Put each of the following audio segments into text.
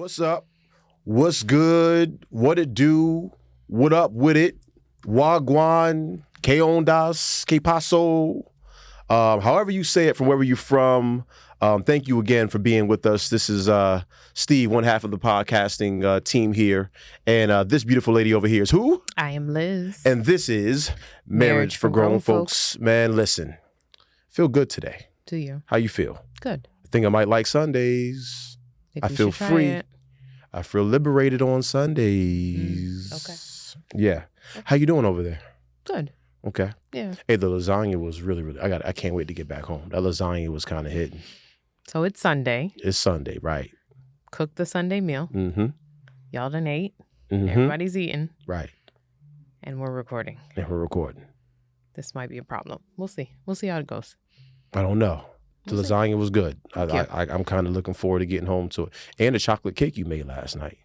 What's up? What's good? What it do? What up with it? Wagwan, que ondas, que paso? However you say it from wherever you're from, thank you again for being with us. This is Steve, one half of the podcasting team here. And this beautiful lady over here is who? I am Liz. And this is Marriage for Grown Folks. Man, listen, feel good today. Do you? How you feel? Good. I think I might like Sundays. I feel free. It. I feel liberated on Sundays. Okay. Yeah. How you doing over there? Good. Okay. Yeah. Hey, the lasagna was really. I can't wait to get back home. That lasagna was kind of hitting. So it's Sunday. It's Sunday, right? Cook the Sunday meal. Mm-hmm. Y'all done ate. Mm-hmm. Everybody's eating. Right. And we're recording. And we're recording. This might be a problem. We'll see. We'll see how it goes. I don't know. The We'll see. lasagna was good. Thank I'm kind of looking forward to getting home to it. And the chocolate cake you made last night.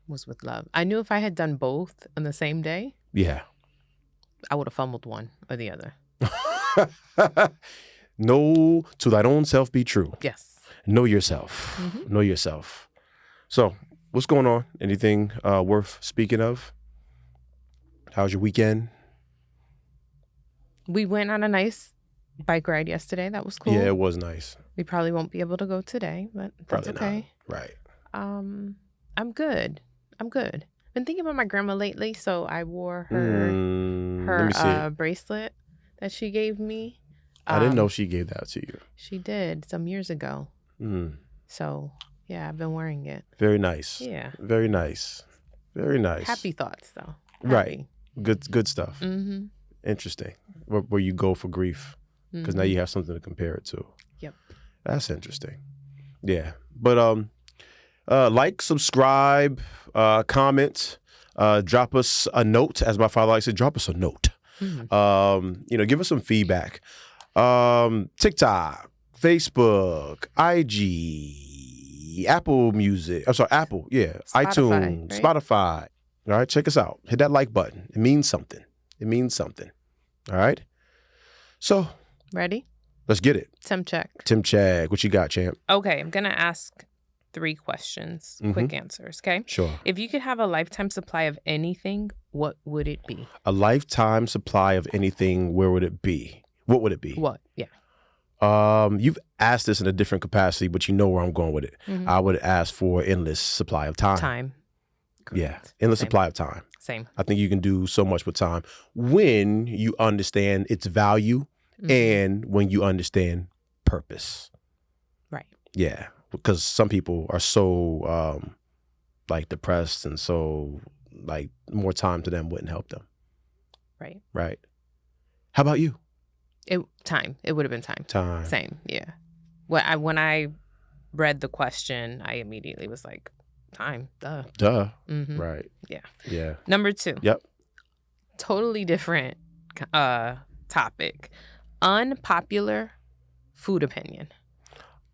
Was with love. I knew if I had done both on the same day, Yeah. I would have fumbled one or the other. Know to thine own self be true. Yes. Know yourself. Mm-hmm. Know yourself. So, what's going on? Anything worth speaking of? How's your weekend? We went on a nice bike ride yesterday. That was cool. Yeah, it was nice. We probably won't be able to go today, but that's Probably okay. not. Right. I'm good. Been thinking about my grandma lately, so I wore Let me see her it. bracelet that she gave me. I didn't know she gave that to you. She did some years ago. Mm. So yeah, I've been wearing it. Very nice. Yeah. Very nice. Very nice. Happy thoughts though. Right. Good stuff. Mm-hmm. Interesting. Where you go for grief. Because now you have something to compare it to. Yep. That's interesting. Yeah. But like, subscribe, comment, drop us a note. As my father likes to say, drop us a note. Mm-hmm. Give us some feedback. TikTok, Facebook, IG, Apple Music. I'm sorry, Apple. Yeah. Spotify, iTunes, right? Spotify. All right. Check us out. Hit that like button. It means something. All right. So Ready? let's get it. Temp check. Tim Chag, what you got, champ? Okay, I'm gonna ask 3 questions. Mhm. Quick answers, okay? Sure. If you could have a lifetime supply of anything, what would it be? A lifetime supply of anything, where would it be? What would it be? What? Yeah. You've asked this in a different capacity, but you know where I'm going with it. Mhm. I would ask for endless supply of time. Time. Yeah, Correct. endless Same. supply of time. Same. I think you can do so much with time when you understand its value Mhm. and when you understand purpose. Right. Yeah, because some people are so depressed, and so more time to them wouldn't help them. Right. Right. How about you? Time. It would have been time. Time. Same. Yeah. When I read the question, I immediately was like, time. Duh. Duh. Mm-hmm. Right. Yeah. Yeah. Number 2. Yep. Totally different topic. Unpopular food opinion.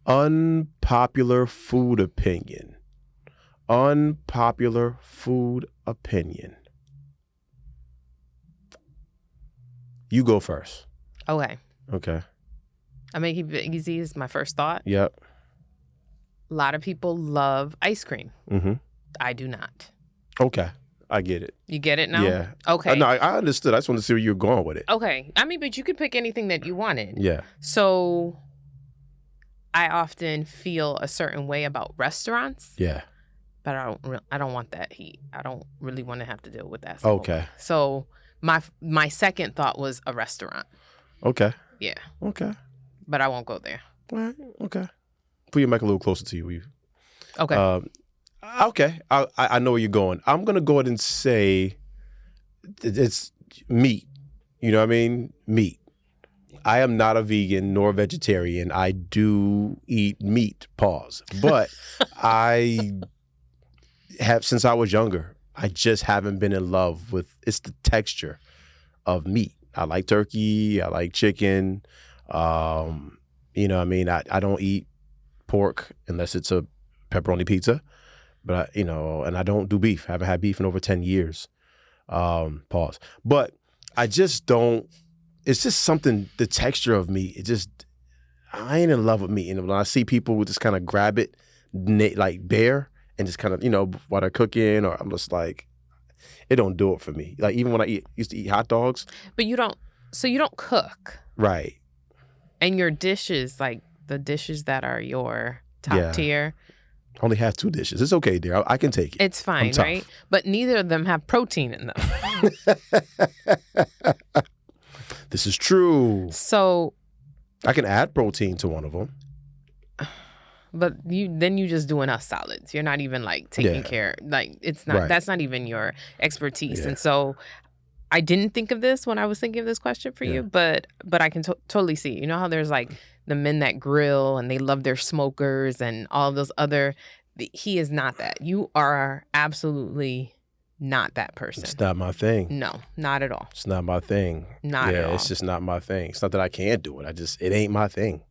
Unpopular food opinion. Unpopular food opinion. You go first. Okay. Okay. I'll make it easy as my first thought. Yep. A lot of people love ice cream. Mm-hmm. I do not. Okay. I get it. You get it now? Yeah. Okay. No, I understood. I just wanted to see where you were going with it. Okay. I mean, but you could pick anything that you wanted. Yeah. So I often feel a certain way about restaurants, Yeah. but I don't want that heat. I don't really want to have to deal with that. Okay. So my second thought was a restaurant. Okay. Yeah. Okay. But I won't go there. All right. Okay. Put your mic a little closer to you. Okay. Okay. I know where you're going. I'm going to go ahead and say it's meat. You know what I mean? Meat. I am not a vegan nor a vegetarian. I do eat meat, pause. But I have, since I was younger, I just haven't been in love with, it's the texture of meat. I like turkey. I like chicken. You know what I mean? I don't eat pork unless it's a pepperoni pizza. But, and I don't do beef. I haven't had beef in over 10 years. Pause. But I just don't, it's just something, the texture of meat, I ain't in love with meat. And when I see people just kind of grab it like bare and just kind of, while they're cooking, or I'm just like, it don't do it for me. Like even when I used to eat hot dogs. But you don't cook. Right. And your dishes, like the dishes that are your top tier. I only have 2 dishes. It's okay, dear. I can take it. It's fine, right? But neither of them have protein in them. This is true. So I can add protein to one of them. But you just doing us solids. You're not even like taking care. Like it's not. That's not even your expertise. And so I didn't think of this when I was thinking of this question for you. But I can totally see. You know how there's like the men that grill and they love their smokers and all of those other. He is not that. You are absolutely not that person. It's not my thing. No, not at all. It's not my thing. Not at all. It's just not my thing. It's not that I can't do it. It ain't my thing.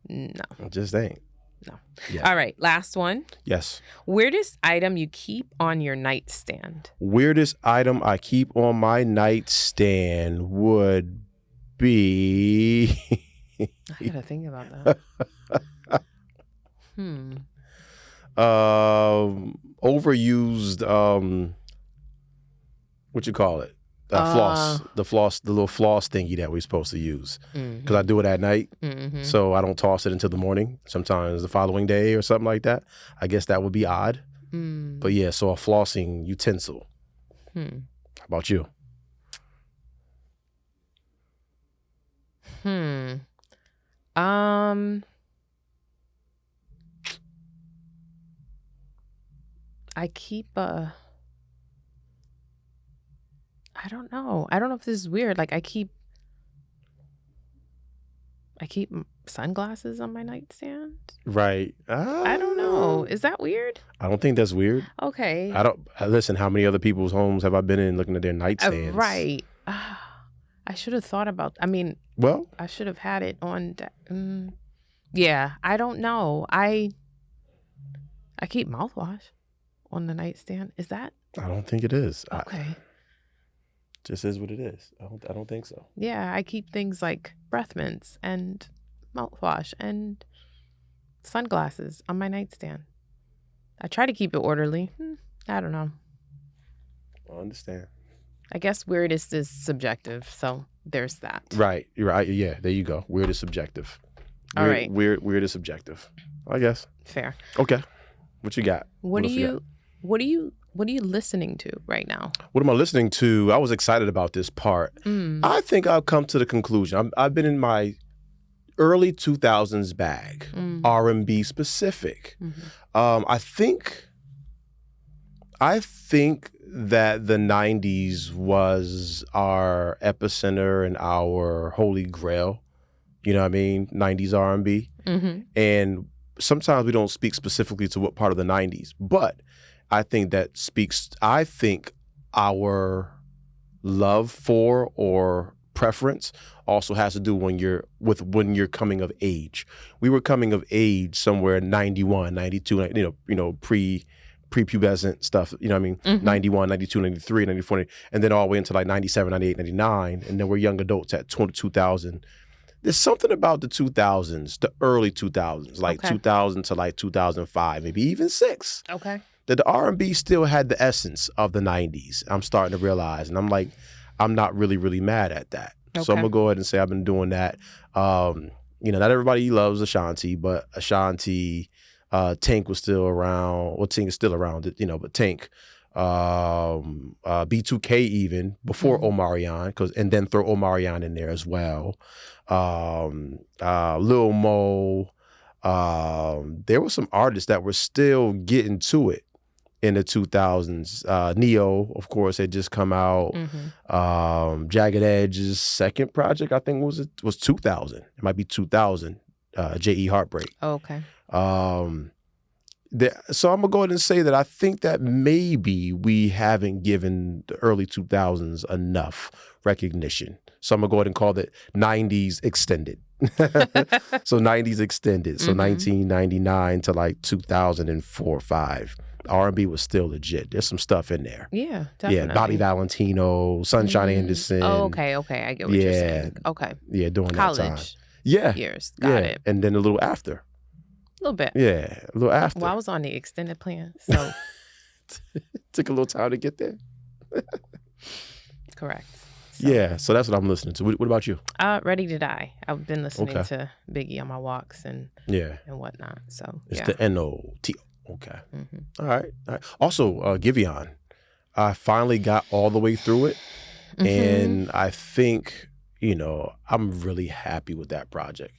No. It just ain't. No. Yeah. All right. Last one. Yes. Weirdest item you keep on your nightstand? Weirdest item I keep on my nightstand would be... I gotta think about that. Overused, what you call it? Floss. The little floss thingy that we're supposed to use. Because I do it at night, so I don't toss it until the morning. Sometimes the following day or something like that. I guess that would be odd. But yeah, so a flossing utensil. How about you? I keep I don't know. I don't know if this is weird. Like I keep sunglasses on my nightstand. Right. I don't know. Is that weird? I don't think that's weird. Okay. Listen, how many other people's homes have I been in looking at their nightstands? Right. I should have thought about, well, I should have had it on. Yeah, I don't know. I keep mouthwash on the nightstand. Is that? I don't think it is. Okay. Just is what it is. I don't think so. Yeah, I keep things like breath mints and mouthwash and sunglasses on my nightstand. I try to keep it orderly. I don't know. I understand. I guess weirdest is subjective, so there's that. Right. You're right. Yeah, there you go. Weird is subjective. All right. Weird is subjective. I guess. Fair. Okay. What you got? What are you listening to right now? What am I listening to? I was excited about this part. I think I've come to the conclusion. I've been in my early 2000s bag, R&B specific. I think that the 90s was our epicenter and our holy grail. You know what I mean? 90s R&B. And sometimes we don't speak specifically to what part of the 90s, but I think our love for or preference also has to do when you're coming of age. We were coming of age somewhere in 91, 92, prepubescent stuff, you know what I mean? 91, 92, 93, 94, and then all the way into like 97, 98, 99, and then we're young adults at 2000. There's something about the 2000s, the early 2000s, like 2000 to like 2005, maybe even 6. Okay. That the R&B still had the essence of the 90s. I'm starting to realize, and I'm like, I'm not really, really mad at that. Okay. So I'm gonna go ahead and say I've been doing that. Not everybody loves Ashanti, but Ashanti, Tank was still around. Well, Tank is still around, but Tank, B2K even before Omarion, and then throw Omarion in there as well. Lil Mo. There were some artists that were still getting to it in the 2000s. Neo, of course, had just come out. Jagged Edge's second project, I think, was 2000. It might be 2000. J.E. Heartbreak. Oh, okay. So I'm gonna go ahead and say that I think that maybe we haven't given the early 2000s enough recognition. So I'm gonna go ahead and call it 90s extended. So 90s extended. So 1999 to like 2004 or 5. R&B was still legit. There's some stuff in there. Yeah, definitely. Yeah, Bobby Valentino, Sunshine Anderson. Oh, okay. I get what you're saying. Okay. Yeah, during college that time. Yeah. years. Got it. And then a little after. A little bit. Yeah, a little after. Well, I was on the extended plan, so took a little time to get there. Correct. So. Yeah, so that's what I'm listening to. What about you? Ready to Die. I've been listening to Biggie on my walks and whatnot. So it's the N-O-T. Okay. Mm-hmm. All right. Also, Giveon. I finally got all the way through it, and I think I'm really happy with that project.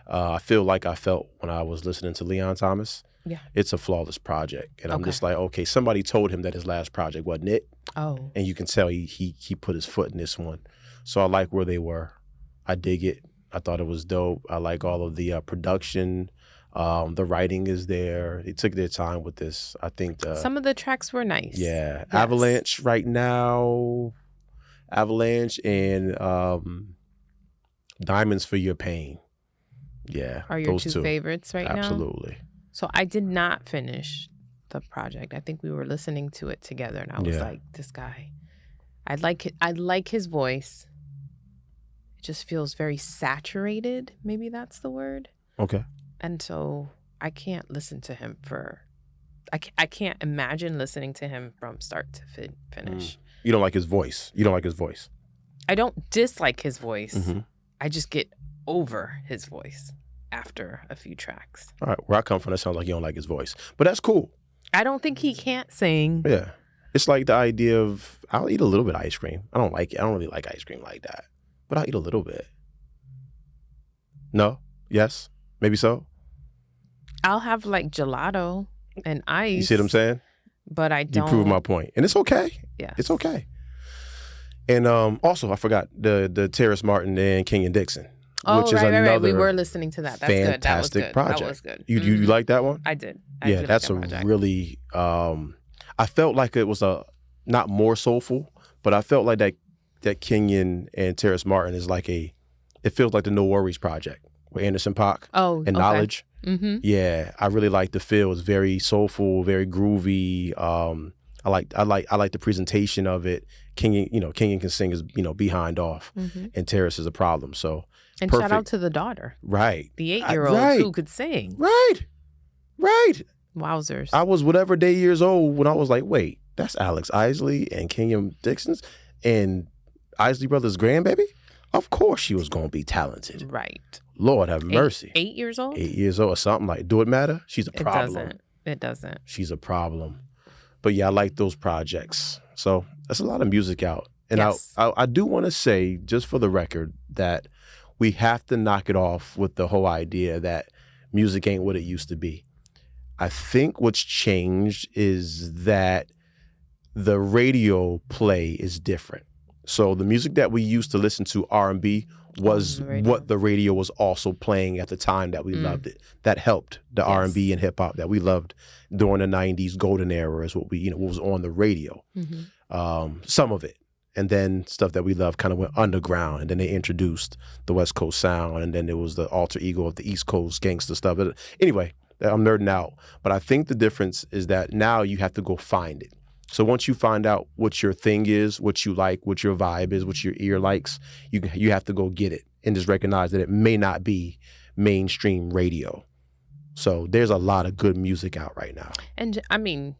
I feel like I felt when I was listening to Leon Thomas. Yeah. It's a flawless project. And I'm just like, okay, somebody told him that his last project wasn't it. Oh. And you can tell he put his foot in this one. So I like where they were. I dig it. I thought it was dope. I like all of the production. The writing is there. They took their time with this. I think some of the tracks were nice. Yeah. Yes. Avalanche right now. Avalanche and Diamonds for Your Pain. Yeah. Are your two favorites right now? Absolutely. So I did not finish the project. I think we were listening to it together, and I was like, "This guy, I like his voice. It just feels very saturated. Maybe that's the word." Okay. And so I can't listen to him I can't imagine listening to him from start to finish. You don't like his voice. I don't dislike his voice. Mm-hmm. I just get over his voice after a few tracks. All right, where I come from, that sounds like you don't like his voice, but that's cool. I don't think he can't sing. Yeah, it's like the idea of I'll eat a little bit of ice cream. I don't like it. I don't really like ice cream like that, but I'll eat a little bit. No? Yes? Maybe so? I'll have like gelato and ice. You see what I'm saying? But I don't. You prove my point, and it's okay. Yeah, it's okay. And also, I forgot the Terrace Martin and King and Dixon. Which is right. We were listening to that. That's fantastic good. That was good. Project. That was good. You like that one? I did. That's a really. I felt like it was not more soulful, but I felt like that Kenyon and Terrace Martin is like it feels like the No Worries project with Anderson .Paak. And Knowledge. Mm-hmm. Yeah, I really like the feel. It's very soulful, very groovy. I like the presentation of it. Kenyon can sing his behind off, and Terrace is a problem. So. And perfect. Shout out to the daughter. Right. The 8-year-old who could sing. Right. Wowzers. I was whatever day years old when I was like, wait, that's Alex Isley and Kenyon Dixon's and Isley Brothers' grandbaby? Of course she was going to be talented. Right. Lord have mercy. 8 years old? 8 years old or something like. Do it matter? She's a problem. It doesn't. She's a problem. But yeah, I like those projects. So that's a lot of music out. And yes. I do want to say, just for the record, that we have to knock it off with the whole idea that music ain't what it used to be. I think what's changed is that the radio play is different. So the music that we used to listen to, R&B, was what the radio was also playing at the time that we loved it. That helped the R&B and hip hop that we loved during the 90s golden era is what what was on the radio. Mm-hmm. Some of it. And then stuff that we love kind of went underground, and then they introduced the West Coast sound, and then there was the alter ego of the East Coast gangster stuff. But anyway, I'm nerding out. But I think the difference is that now you have to go find it. So once you find out what your thing is, what you like, what your vibe is, what your ear likes, you have to go get it and just recognize that it may not be mainstream radio. So there's a lot of good music out right now. And I mean,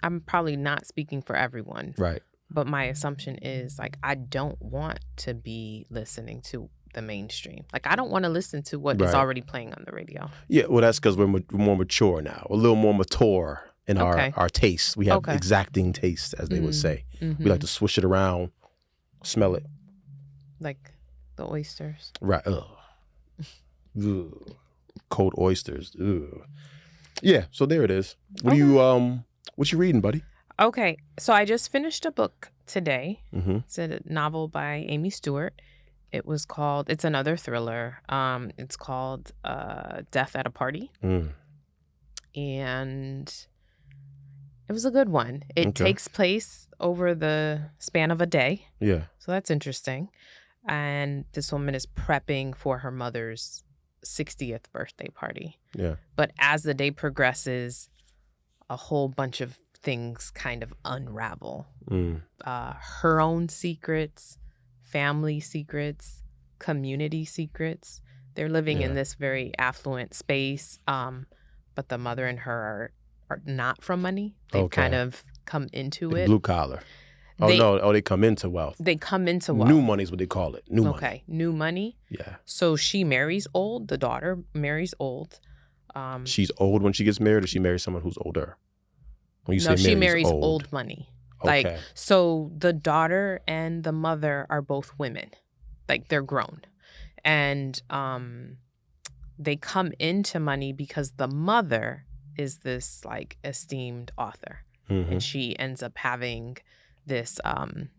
I'm probably not speaking for everyone. Right. But my assumption is, like, I don't want to be listening to the mainstream. Like, I don't want to listen to what is already playing on the radio. Yeah, well, that's because we're more mature now. We're a little more mature in our taste. We have exacting taste, as they would say. Mm-hmm. We like to swish it around, smell it. Like the oysters. Right. Ugh. Cold oysters. Ugh. Yeah, so there it is. What you reading, buddy? Okay, so I just finished a book today. Mm-hmm. It's a novel by Amy Stewart. It's another thriller. It's called Death at a Party. And it was a good one. It takes place over the span of a day. Yeah. So that's interesting. And this woman is prepping for her mother's 60th birthday party. Yeah. But as the day progresses, a whole bunch of things kind of unravel. Her own secrets, family secrets, community secrets, They're living in this very affluent space, but the mother and her are not from money. They've kind of come into it. Blue collar. They come into wealth. They come into wealth. New money is what they call it. New money. Okay, new money. Yeah. So she marries old. The daughter marries old. She's old when she gets married, or she marries someone who's older? When you no, say she marries old money. Okay. Like, so the daughter and the mother are both women. Like, they're grown. And they come into money because the mother is this, like, esteemed author. Mm-hmm. And she ends up having this,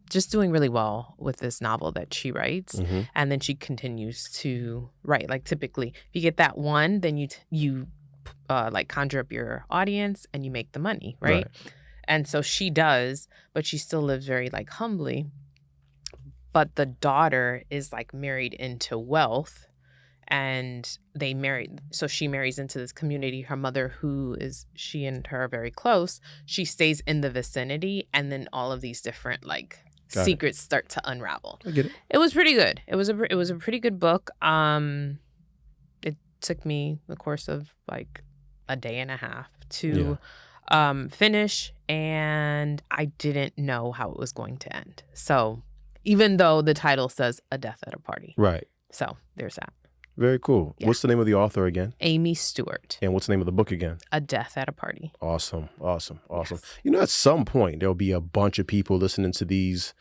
just doing really well with this novel that she writes. Mm-hmm. And then she continues to write. Like, typically, if you get that one, then you like, conjure up your audience and you make the money, right? And so she does, but she still lives very, like, humbly. But the daughter is, like, married into wealth, and they married. So she marries into this community. Her mother, she and her are very close, she stays in the vicinity, and then all of these different, like, secrets start to unravel. I get it. It was pretty good. It was a pretty good book. It took me the course of, like, a day and a half to finish, and I didn't know how it was going to end. So even though the title says A Death at a Party. Right. So there's that. Very cool. Yeah. What's the name of the author again? Amy Stewart. And what's the name of the book again? A Death at a Party. Awesome. Yes. You know, at some point there'll be a bunch of people listening to these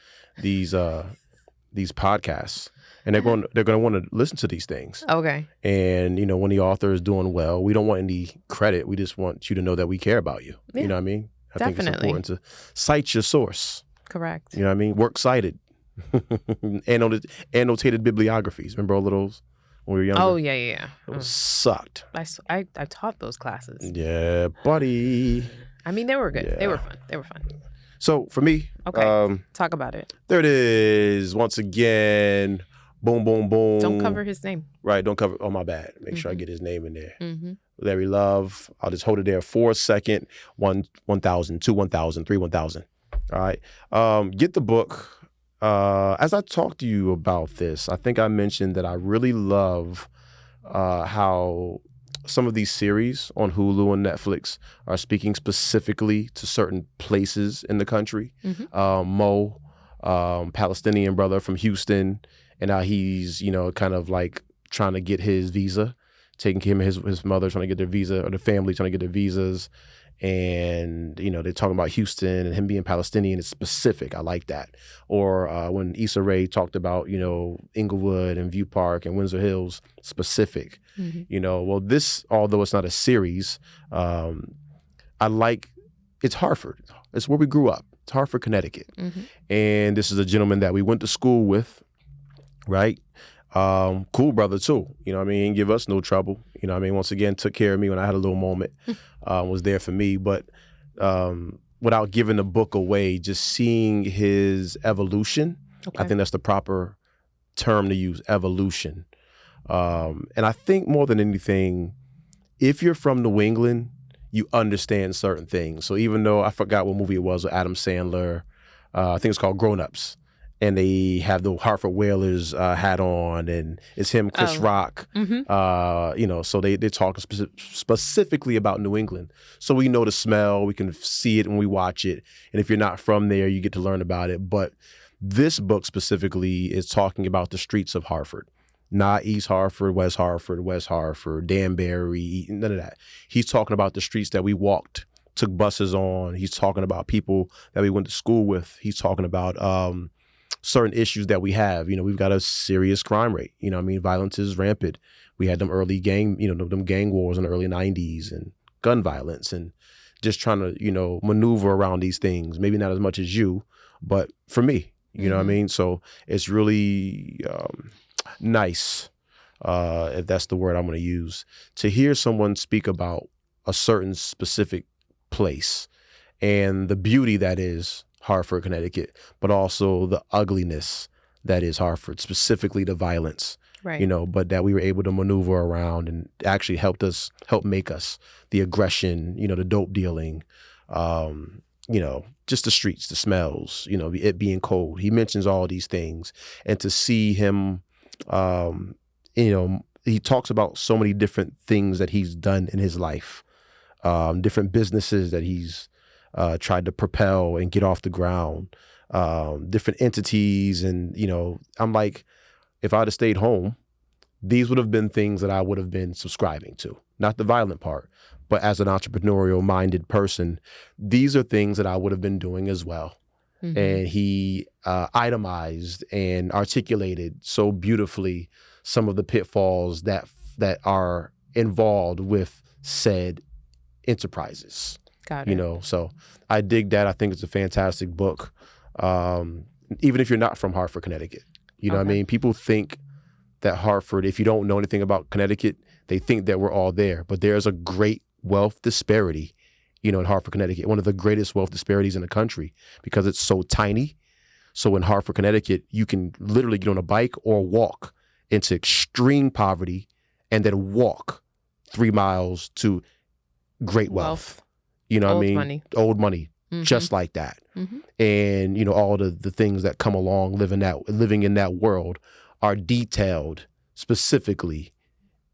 podcasts, and they're going to want to listen to these things. Okay. And you know, when the author is doing well, we don't want any credit. We just want you to know that we care about you. Yeah. You know what I mean? I think it's important to cite your source. Correct. You know what I mean? Works cited. Annotated bibliographies. Remember all of those when we were younger? Oh, yeah. Those sucked. I taught those classes. Yeah, buddy. I mean, they were good. Yeah. They were fun. So for me, talk about it. There it is. Once again, boom, boom, boom. Don't cover his name. Right, don't cover. Oh, my bad. Make sure I get his name in there. Mm-hmm. Larry Love. I'll just hold it there for a second. 1,000, 2, 1,000, 3, 1,000. All right. Get the book. As I talked to you about this, I think I mentioned that I really love how some of these series on Hulu and Netflix are speaking specifically to certain places in the country. Mm-hmm. Mo, Palestinian brother from Houston, and how he's, you know, kind of like trying to get his visa, taking him and his mother trying to get their visa, or the family trying to get their visas. And, you know, they're talking about Houston and him being Palestinian. It's specific. I like that. Or when Issa Rae talked about, you know, Inglewood and View Park and Windsor Hills, specific. Mm-hmm. You know, well, this, although it's not a series, it's Hartford. It's where we grew up. It's Hartford, Connecticut. Mm-hmm. And this is a gentleman that we went to school with, right? Cool brother too, you know what I mean? Give us no trouble, you know what I mean? Once again, took care of me when I had a little moment, was there for me. But without giving the book away, just seeing his evolution, I think that's the proper term to use, evolution. And I think more than anything, if you're from New England, you understand certain things. So even though I forgot what movie it was with Adam Sandler, I think it's called Grown Ups. And they have the Hartford Whalers hat on, and it's him, Chris Rock. Mm-hmm. You know, so they're talking specifically about New England. So we know the smell, we can see it when we watch it. And if you're not from there, you get to learn about it. But this book specifically is talking about the streets of Hartford. Not East Hartford, West Hartford, Danbury, none of that. He's talking about the streets that we walked, took buses on. He's talking about people that we went to school with. He's talking about certain issues that we have. You know, we've got a serious crime rate. You know what I mean? Violence is rampant. We had them early gang wars in the early 90s and gun violence, and just trying to, you know, maneuver around these things. Maybe not as much as you, but for me, you know what I mean? So it's really nice, if that's the word I'm going to use, to hear someone speak about a certain specific place and the beauty that is Hartford, Connecticut, but also the ugliness that is Hartford, specifically the violence, right? You know, but that we were able to maneuver around and actually help make us, the aggression, you know, the dope dealing, you know, just the streets, the smells, you know, it being cold. He mentions all these things, and to see him, you know, he talks about so many different things that he's done in his life, different businesses that he's tried to propel and get off the ground, different entities. And, I'm like, if I'd have stayed home, these would have been things that I would have been subscribing to, not the violent part, but as an entrepreneurial minded person, these are things that I would have been doing as well. Mm-hmm. And he itemized and articulated so beautifully some of the pitfalls that are involved with said enterprises. Got it. So I dig that. I think it's a fantastic book. Even if you're not from Hartford, Connecticut, what I mean? People think that Hartford, if you don't know anything about Connecticut, they think that we're all there. But there's a great wealth disparity, in Hartford, Connecticut, one of the greatest wealth disparities in the country because it's so tiny. So in Hartford, Connecticut, you can literally get on a bike or walk into extreme poverty and then walk 3 miles to great wealth. Old money. Old money, just like that. Mm-hmm. And, all the things that come along living in that world are detailed specifically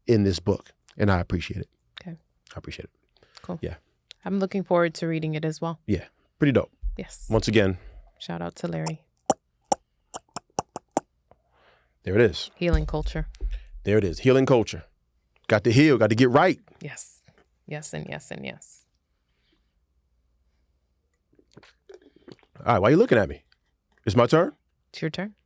in this book. And I appreciate it. Okay. I appreciate it. Cool. Yeah. I'm looking forward to reading it as well. Yeah. Pretty dope. Yes. Once again. Shout out to Larry. There it is. Healing culture. There it is. Healing culture. Got to heal. Got to get right. Yes. Yes and yes and yes. All right. Why are you looking at me? It's my turn? It's your turn.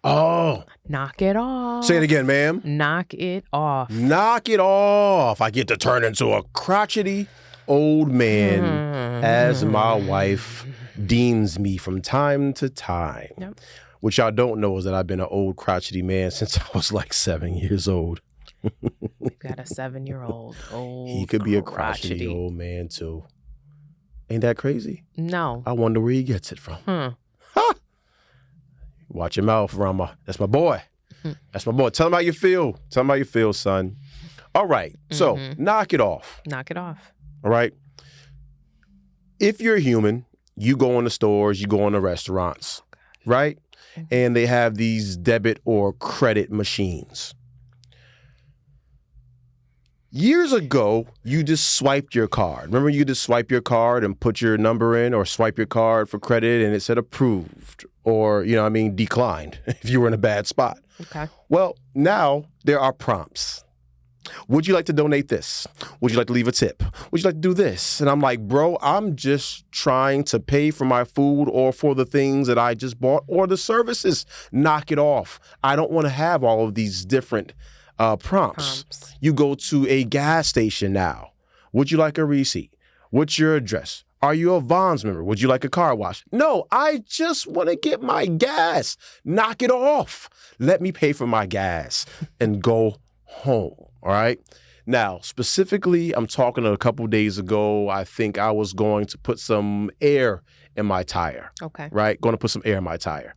Oh. Knock it off. Say it again, ma'am. Knock it off. Knock it off. I get to turn into a crotchety old man as my wife deems me from time to time. Yep. What y'all don't know is that I've been an old crotchety man since I was like 7 years old. You got a 7-year-old old He could be a crotchety old man too. Ain't that crazy? No. I wonder where he gets it from. Ha! Watch your mouth, Rama. That's my boy. That's my boy. Tell him how you feel. Tell him how you feel, son. All right. So, knock it off. Knock it off. All right. If you're a human, you go in the stores, you go in the restaurants, right? And they have these debit or credit machines. Years ago, you just swiped your card. Remember, you just swipe your card and put your number in, or swipe your card for credit and it said approved or, declined if you were in a bad spot. Okay. Well, now there are prompts. Would you like to donate this? Would you like to leave a tip? Would you like to do this? And I'm like, bro, I'm just trying to pay for my food or for the things that I just bought or the services. Knock it off. I don't want to have all of these different prompts. You go to a gas station now. Would you like a receipt? What's your address? Are you a Vons member? Would you like a car wash? No, I just want to get my gas. Knock it off. Let me pay for my gas and go home. All right. Now, specifically, I'm talking a couple of days ago. I think I was going to put some air in my tire. Okay. Right. Going to put some air in my tire.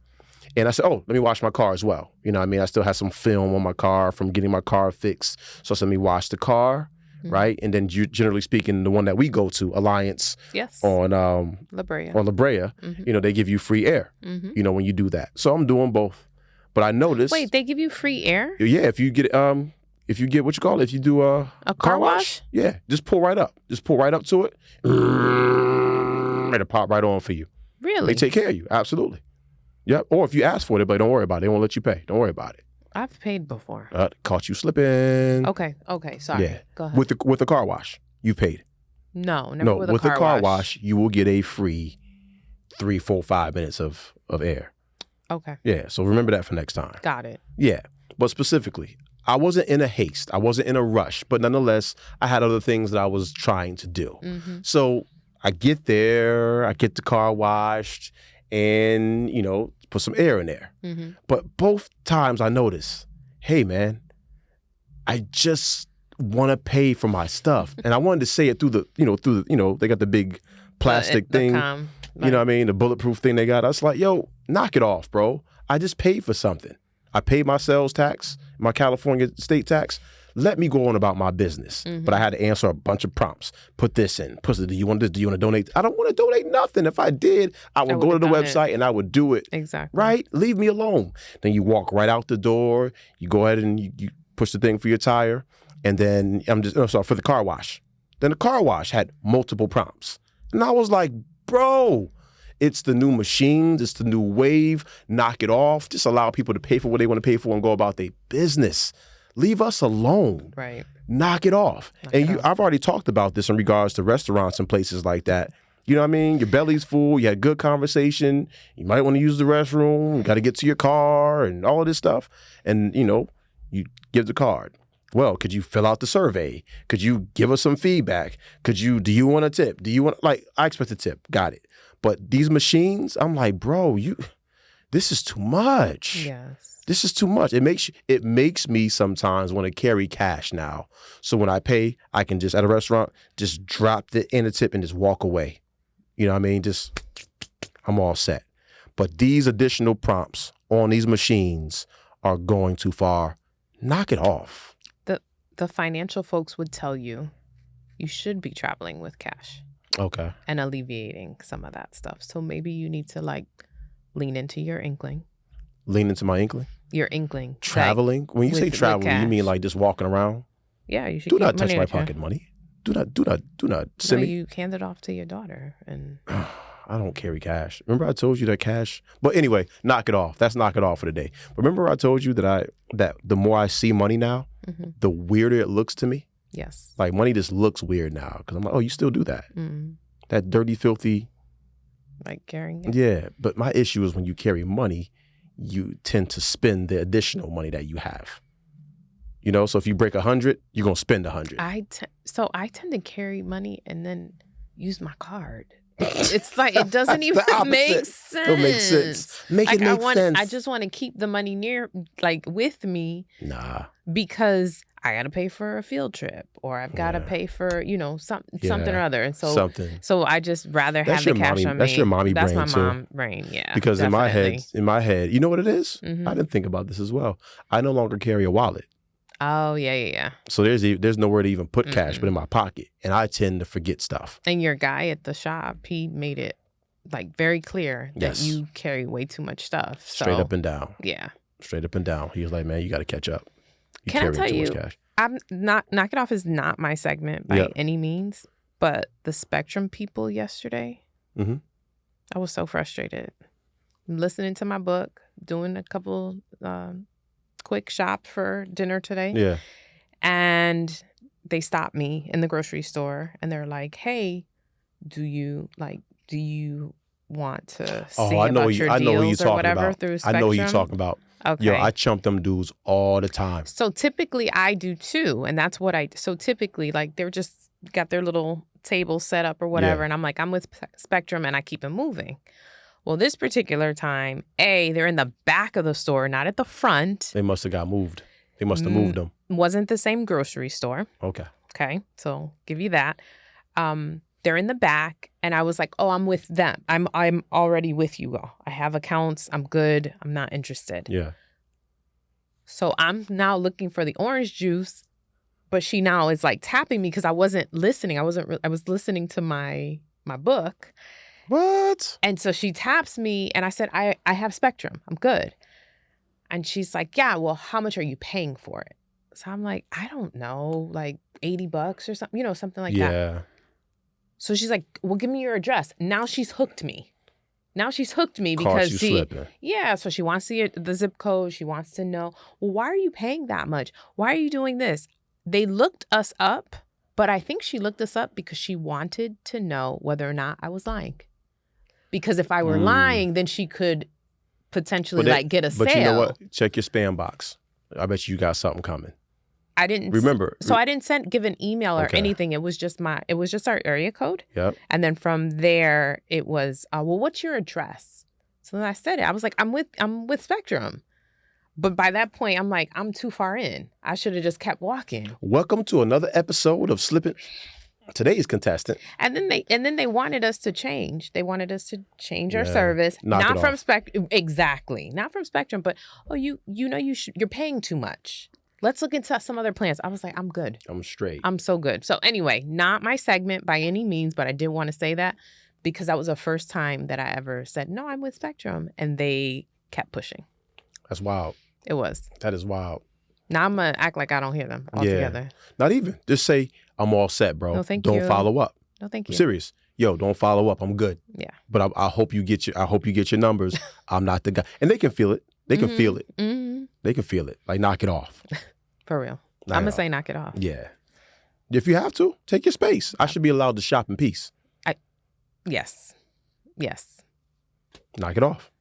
And I said, let me wash my car as well. I still had some film on my car from getting my car fixed. So I said, let me wash the car. Right. And then generally speaking, the one that we go to, Alliance. Yes. On La Brea. On La Brea, they give you free air, when you do that. So I'm doing both. But I noticed. Wait, they give you free air? Yeah. If you get what you call it, if you do a car wash? Yeah. Just pull right up. Just pull right up to it. It'll pop right on for you. Really? They take care of you. Absolutely. Yep. Or if you ask for it, but don't worry about it. They won't let you pay. Don't worry about it. I've paid before. Caught you slipping. Okay. Sorry. Yeah. Go ahead. With the car wash, you paid. No, never with the car wash, you will get a free 3, 4, 5 minutes of air. Okay. Yeah. So remember that for next time. Got it. Yeah. But specifically, I wasn't in a haste. I wasn't in a rush. But nonetheless, I had other things that I was trying to do. So I get there, I get the car washed, and, put some air in there. But both times I noticed, hey, man, I just want to pay for my stuff. And I wanted to say it through the, they got the big plastic thing. You know what I mean? The bulletproof thing they got. I was like, yo, knock it off, bro. I just paid for something. I paid my sales tax, my California state tax. Let me go on about my business. But I had to answer a bunch of prompts. Put this in. Do you want this? Do you want to donate? I don't want to donate nothing. If I did, I would go to the website and I would do it. Exactly. Right? Leave me alone. Then you walk right out the door. You go ahead and you push the thing for your tire, and then for the car wash. Then the car wash had multiple prompts. And I was like, bro, it's the new machines, it's the new wave, knock it off. Just allow people to pay for what they want to pay for and go about their business. Leave us alone. Right. Knock it off. I've already talked about this in regards to restaurants and places like that. You know what I mean? Your belly's full, you had good conversation, you might want to use the restroom, you got to get to your car and all of this stuff. And, you give the card. Well, could you fill out the survey? Could you give us some feedback? Do you want a tip? I expect a tip. Got it. But these machines, I'm like, bro, this is too much. Yes. This is too much. It makes me sometimes want to carry cash now. So when I pay, I can just, at a restaurant, just drop it in a tip and just walk away. You know what I mean? Just, I'm all set. But these additional prompts on these machines are going too far. Knock it off. The financial folks would tell you should be traveling with cash. Okay. And alleviating some of that stuff. So maybe you need to lean into your inkling. Lean into my inkling? Your inkling. Traveling? When you say traveling, you mean like just walking around? Yeah, you should. Do not touch my pocket money. Do not send me. You hand it off to your daughter and I don't carry cash. Remember I told you that cash? But anyway, knock it off. That's knock it off for the day. Remember I told you that the more I see money now, the weirder it looks to me? Yes. Like money just looks weird now because I'm like, oh, you still do that? That dirty, filthy. Like carrying it? Yeah, but my issue is when you carry money, you tend to spend the additional money that you have. So if you break 100, you're going to spend 100. I tend to carry money and then use my card. It's like it doesn't even make sense. It don't make sense. Make sense. I just want to keep the money with me. Nah. Because I got to pay for a field trip or I've got to pay for, something or other. And so I just rather have the cash on me. That's your mommy brain too. That's my mom brain, yeah. Because definitely. in my head, you know what it is? I didn't think about this as well. I no longer carry a wallet. Oh, yeah. So there's nowhere to even put cash but in my pocket. And I tend to forget stuff. And your guy at the shop, he made it very clear that you carry way too much stuff. Straight up and down. Yeah. Straight up and down. He was like, man, you got to catch up. Can I tell you, I'm not, Knock It Off is not my segment by any means, but the Spectrum people yesterday, I was so frustrated. I'm listening to my book, doing a couple quick shop for dinner today. Yeah. And they stopped me in the grocery store and they're like, hey, do you want to see about your deals or whatever through Spectrum? I know who you're talking about. Okay. Yo, I chump them dudes all the time. So typically I do too. And that's what so typically they're just got their little table set up or whatever. Yeah. And I'm like, I'm with Spectrum and I keep it moving. Well, this particular time, they're in the back of the store, not at the front. They must have got moved. They must have moved them. Wasn't the same grocery store. Okay. So give you that. They're in the back, and I was like, "Oh, I'm with them. I'm already with you all. I have accounts. I'm good. I'm not interested." Yeah. So I'm now looking for the orange juice, but she now is tapping me because I wasn't listening. I was listening to my book. What? And so she taps me, and I said, "I have Spectrum. I'm good." And she's like, "Yeah. Well, how much are you paying for it?" So I'm like, "I don't know, $80 or something. Something like that." Yeah. So she's like, well, give me your address. Now she's hooked me. Because so she wants the zip code. She wants to know, well, why are you paying that much? Why are you doing this? They looked us up, but I think she looked us up because she wanted to know whether or not I was lying. Because if I were lying, then she could potentially get a sale. But you know what? Check your spam box. I bet you got something coming. I didn't remember. So I didn't give an email or anything. It was just our area code. Yep. And then from there it was, well, what's your address? So then I said it. I was like, I'm with Spectrum. But by that point, I'm like, I'm too far in. I should have just kept walking. Welcome to another episode of Slipping. Today's contestant. And then they wanted us to change. They wanted us to change our service. Not from Spectrum. Exactly. Not from Spectrum, but you're paying too much. Let's look into some other plans. I was like, I'm good. I'm straight. I'm so good. So anyway, not my segment by any means, but I did want to say that because that was the first time that I ever said, no, I'm with Spectrum. And they kept pushing. That's wild. It was. That is wild. Now I'm going to act like I don't hear them altogether. Yeah. Not even. Just say, I'm all set, bro. No, thank don't you. follow up. No, thank you. I'm serious. Yo, don't follow up. I'm good. Yeah. But I hope you get your numbers. I'm not the guy. And they can feel it. They can feel it. Mm-hmm. They can feel it. Like, knock it off. For real. I'm going to say knock it off. Yeah. If you have to, take your space. I should be allowed to shop in peace. Yes. Yes. Knock it off.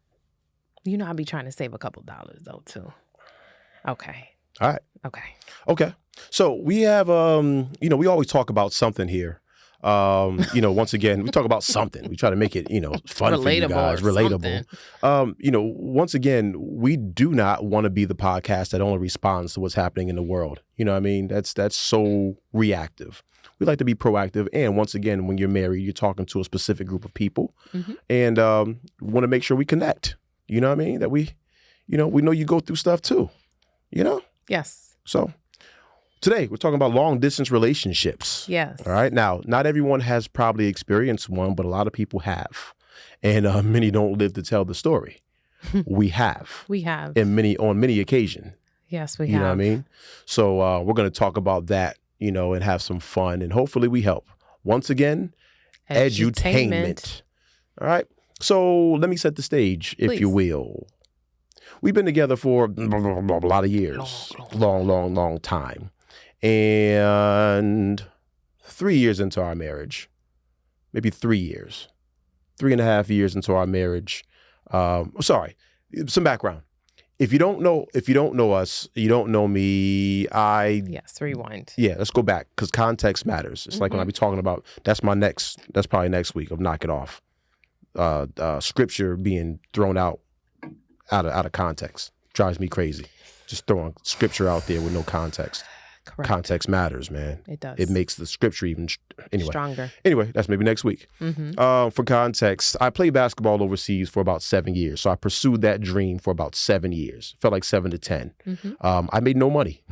You know, I'll be trying to save a couple dollars, though, too. Okay. All right. Okay. So we have, we always talk about something here. Once again, we talk about something. We try to make it, fun relatable for you guys, relatable. Once again, we do not want to be the podcast that only responds to what's happening in the world. You know what I mean? That's so reactive. We like to be proactive. And once again, when you're married, you're talking to a specific group of people, and want to make sure we connect. You know what I mean? That we know you go through stuff too. Yes. So today we're talking about long distance relationships. Yes. All right. Now, not everyone has probably experienced one, but a lot of people have, and many don't live to tell the story. We have. We have. And on many occasions. Yes, we have. You know what I mean? So we're going to talk about that, and have some fun, and hopefully we help. Once again, edutainment. All right. So let me set the stage, if you will. We've been together for a lot of years, long time. And 3 years into our marriage, maybe 3 years, 3.5 years into our marriage. Some background. If you don't know us, you don't know me. Yes, rewind. Yeah, let's go back because context matters. It's like when I be talking about that's probably next week of Knock It Off. Scripture being thrown out of context drives me crazy. Just throwing scripture out there with no context. Correct. Context matters, man. It does. It makes the scripture even stronger. Anyway, that's maybe next week. For context, I played basketball overseas for about 7 years. So I pursued that dream for about 7 years. Felt like 7 to 10. I made no money.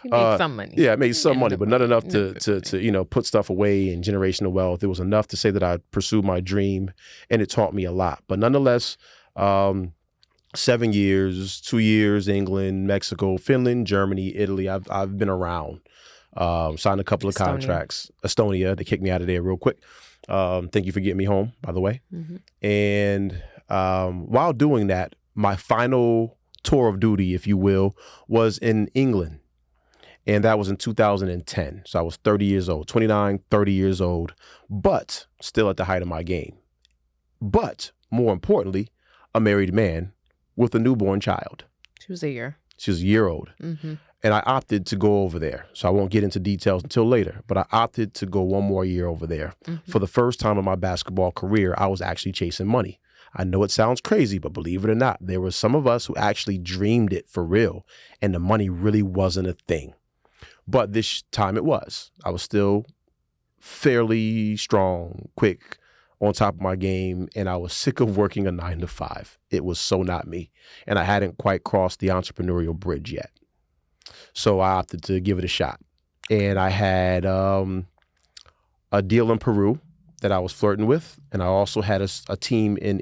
You made some money. Yeah, I made some money, but not enough to put stuff away in generational wealth. It was enough to say that I pursued my dream, and it taught me a lot. But nonetheless, 7 years, 2 years, England, Mexico, Finland, Germany, Italy. I've been around. Signed a couple of contracts. Estonia, they kicked me out of there real quick. Thank you for getting me home, by the way. And while doing that, my final tour of duty, if you will, was in England. And that was in 2010. So I was 30 years old, 29, 30 years old, but still at the height of my game. But more importantly, a married man with a newborn child. She was a year. She was a year old. And I opted to go over there. So I won't get into details until later, but I opted to go one more year over there. For the first time in my basketball career, I was actually chasing money. I know it sounds crazy, but believe it or not, there were some of us who actually dreamed it for real, and the money really wasn't a thing. But this time it was. I was still fairly strong, quick, on top of my game, and I was sick of working a 9 to 5. It was so not me. And I hadn't quite crossed the entrepreneurial bridge yet. So I opted to give it a shot. And I had a deal in Peru that I was flirting with, and I also had a team in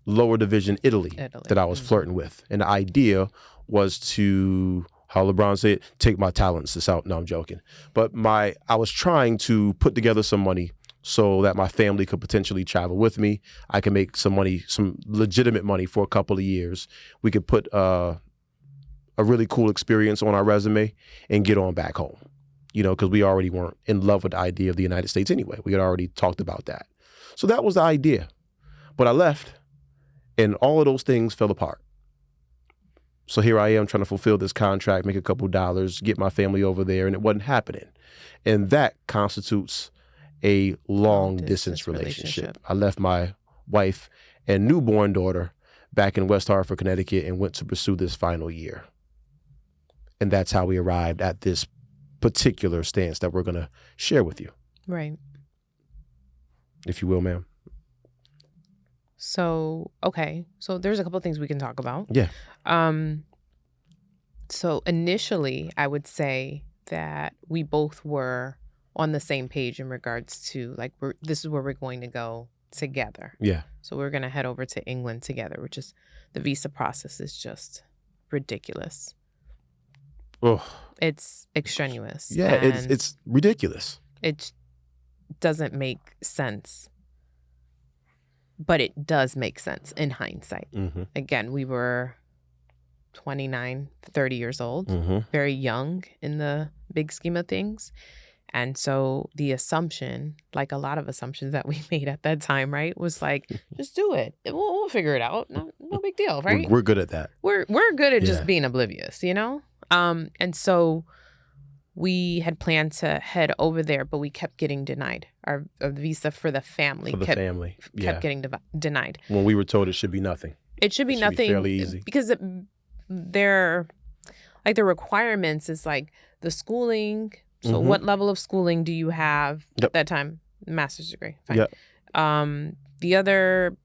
lower division Italy. That I was flirting with. And the idea was to, how LeBron said, take my talents this out. No, I'm joking. But I was trying to put together some money so that my family could potentially travel with me. I could make some money, some legitimate money for a couple of years. We could put a really cool experience on our resume and get on back home, because we already weren't in love with the idea of the United States anyway. We had already talked about that. So that was the idea. But I left, and all of those things fell apart. So here I am trying to fulfill this contract, make a couple dollars, get my family over there, and it wasn't happening. And that constitutes a long distance relationship. I left my wife and newborn daughter back in West Hartford, Connecticut, and went to pursue this final year. And that's how we arrived at this particular stance that we're going to share with you. Right. If you will, ma'am. So, okay. So there's a couple of things we can talk about. Yeah. So initially, I would say that we both were on the same page in regards to this is where we're going to go together. Yeah. So we're going to head over to England together, which is the visa process is just ridiculous. Oh. It's extraneous. Yeah, it's ridiculous. It doesn't make sense. But it does make sense in hindsight. Mm-hmm. Again, we were 29, 30 years old, very young in the big scheme of things. And so the assumption, like a lot of assumptions that we made at that time, right, was like, just do it. We'll figure it out. No big deal, right? We're good at that. We're good at just being oblivious, you know? And so we had planned to head over there, but we kept getting denied. Our visa for the family kept getting denied. When we were told it should be nothing. It should be nothing. Fairly easy. Because the requirements is like the schooling. So what level of schooling do you have at that time? Master's degree. Fine. Yep. The other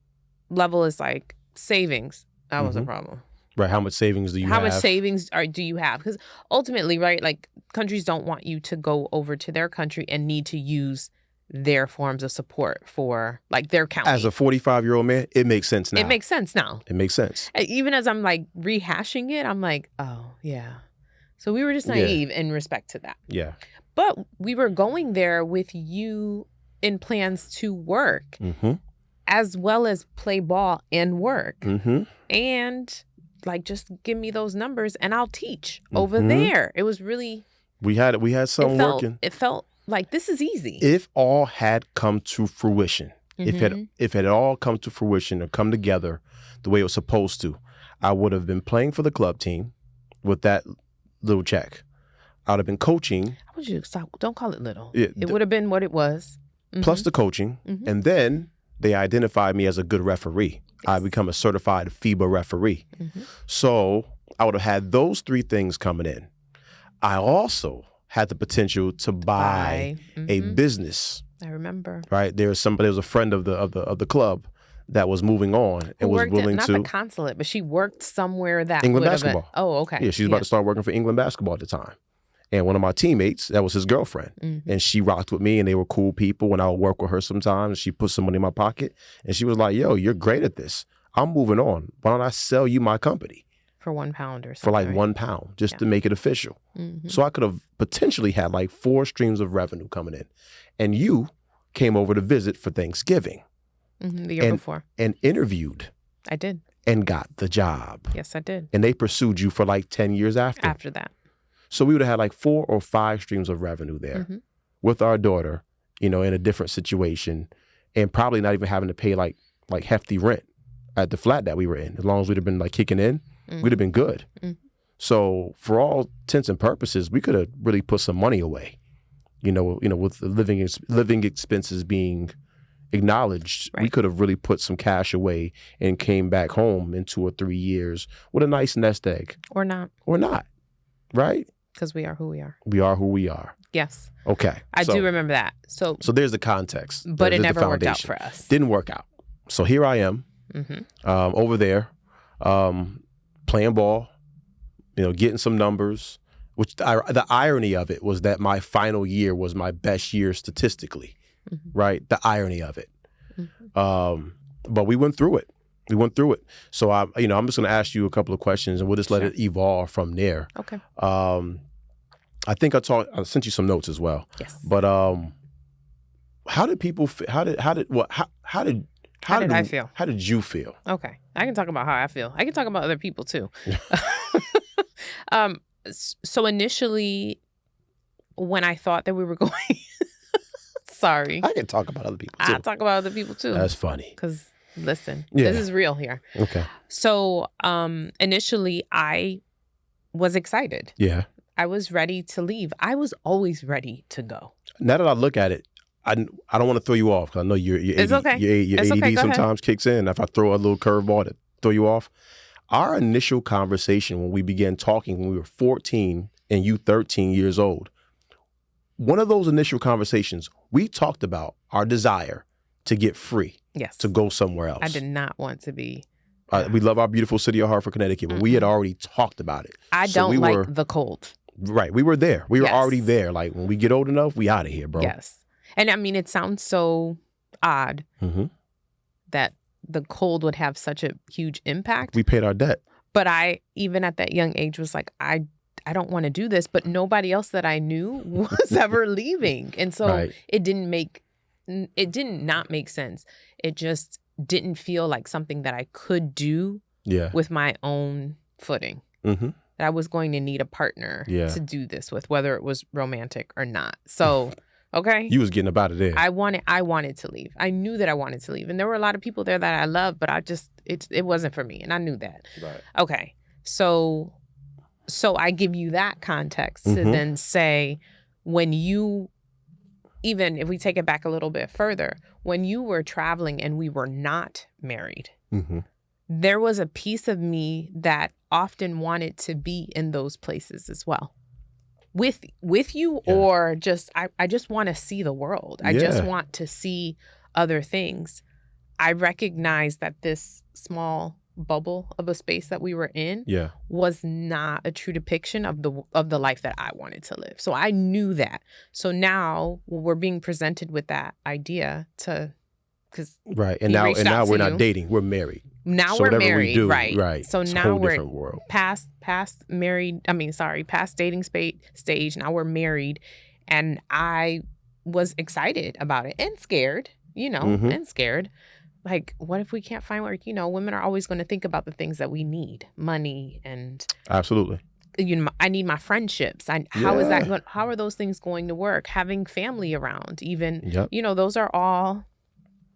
level is like savings. That was a problem. Right. How much savings do you have? How much savings do you have? Because ultimately, right, like countries don't want you to go over to their country and need to use their forms of support for like their county. As a 45-year-old man, it makes sense now. It makes sense now. It makes sense. Even as I'm like rehashing it, I'm like, oh, yeah. So we were just naive in respect to that. Yeah. But we were going there with you in plans to work as well as play ball and work. And like, just give me those numbers and I'll teach over there. It was really... We had something working. It felt like this is easy. If all had come to fruition, if it had all come to fruition or come together the way it was supposed to, I would have been playing for the club team with that little check. I would have been coaching. How would you stop? Don't call it little. It would have been what it was. Plus the coaching. And then they identified me as a good referee. I become a certified FIBA referee. So I would have had those three things coming in. I also had the potential to buy a business. I remember. Right. There was a friend of the club that was moving on and was willing to. Not the consulate, but she worked somewhere that England basketball. Oh, okay. Yeah, she was about to start working for England basketball at the time. And one of my teammates, that was his girlfriend. And she rocked with me and they were cool people. And I would work with her sometimes. She put some money in my pocket. And she was like, yo, you're great at this. I'm moving on. Why don't I sell you my company? For £1 or something. For like £1, just to make it official. So I could have potentially had like 4 streams of revenue coming in. And you came over to visit for Thanksgiving. The year before. And interviewed. I did. And got the job. Yes, I did. And they pursued you for like 10 years after. After that. So we would have had like 4 or 5 streams of revenue there with our daughter, in a different situation, and probably not even having to pay like hefty rent at the flat that we were in. As long as we'd have been like kicking in, we'd have been good. So for all intents and purposes, we could have really put some money away, with the living expenses being acknowledged. Right. We could have really put some cash away and came back home in 2 or 3 years with a nice nest egg. Or not. Right? Because we are who we are. We are who we are. Yes. Okay. I do remember that. So there's the context. But it never worked out for us. Didn't work out. So here I am, over there, playing ball, getting some numbers, which the irony of it was that my final year was my best year statistically, right? The irony of it. But we went through it. So I'm just going to ask you a couple of questions and we'll just let it evolve from there. Okay. I think I sent you some notes as well. Yes. But how did people how did I feel? How did you feel? Okay. I can talk about how I feel. I can talk about other people too. So initially when I thought that we were going sorry. I can talk about other people too. I talk about other people too. That's funny. Cuz listen, this is real here. Okay. So initially I was excited. Yeah. I was ready to leave. I was always ready to go. Now that I look at it, I don't want to throw you off because I know your it's okay. Your it's ADD okay. sometimes kicks in. If I throw a little curveball to throw you off. Our initial conversation when we began talking when we were 14 and you 13 years old, one of those initial conversations, we talked about our desire to get free. Yes. To go somewhere else. I did not want to be. We love our beautiful city of Hartford, Connecticut, but we had already talked about it. I don't like the cold. Right. We were there. We were already there. Like when we get old enough, we out of here, bro. Yes. And I mean, it sounds so odd that the cold would have such a huge impact. We paid our debt. But I, even at that young age, was like, I don't want to do this. But nobody else that I knew was ever leaving. And so it didn't not make sense. It just didn't feel like something that I could do with my own footing. Mm-hmm. That I was going to need a partner to do this with, whether it was romantic or not. So, okay. You was getting up out of there. I wanted to leave. I knew that I wanted to leave. And there were a lot of people there that I loved, but it wasn't for me. And I knew that. Right. Okay. So I give you that context to then say, when you, even if we take it back a little bit further, when you were traveling and we were not married, there was a piece of me that often wanted to be in those places as well. With you, or just, I just want to see the world. I just want to see other things. I recognize that this small bubble of a space that we were in was not a true depiction of the life that I wanted to live. So I knew that. So now we're being presented with that idea and now we're not dating, we're married. Now so we're married, right? So it's now we're world. past dating stage. Now we're married, and I was excited about it and scared, and scared. Like, what if we can't find work? Women are always going to think about the things that we need, money, and absolutely. I need my friendships. How are those things going to work? Having family around, even, those are all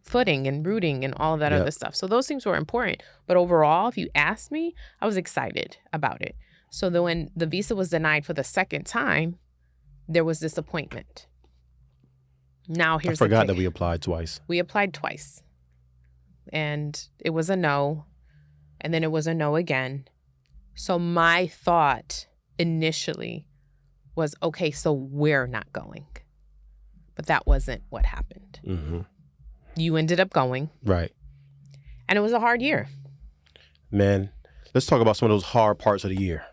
footing and rooting and all of that other stuff. So those things were important. But overall, if you ask me, I was excited about it. So then when the visa was denied for the second time, there was disappointment. Now here's the thing. I forgot that we applied twice. We applied twice. And it was a no. And then it was a no again. So my thought initially was, okay, so we're not going. But that wasn't what happened. Mm-hmm. You ended up going. Right. And it was a hard year. Man, let's talk about some of those hard parts of the year.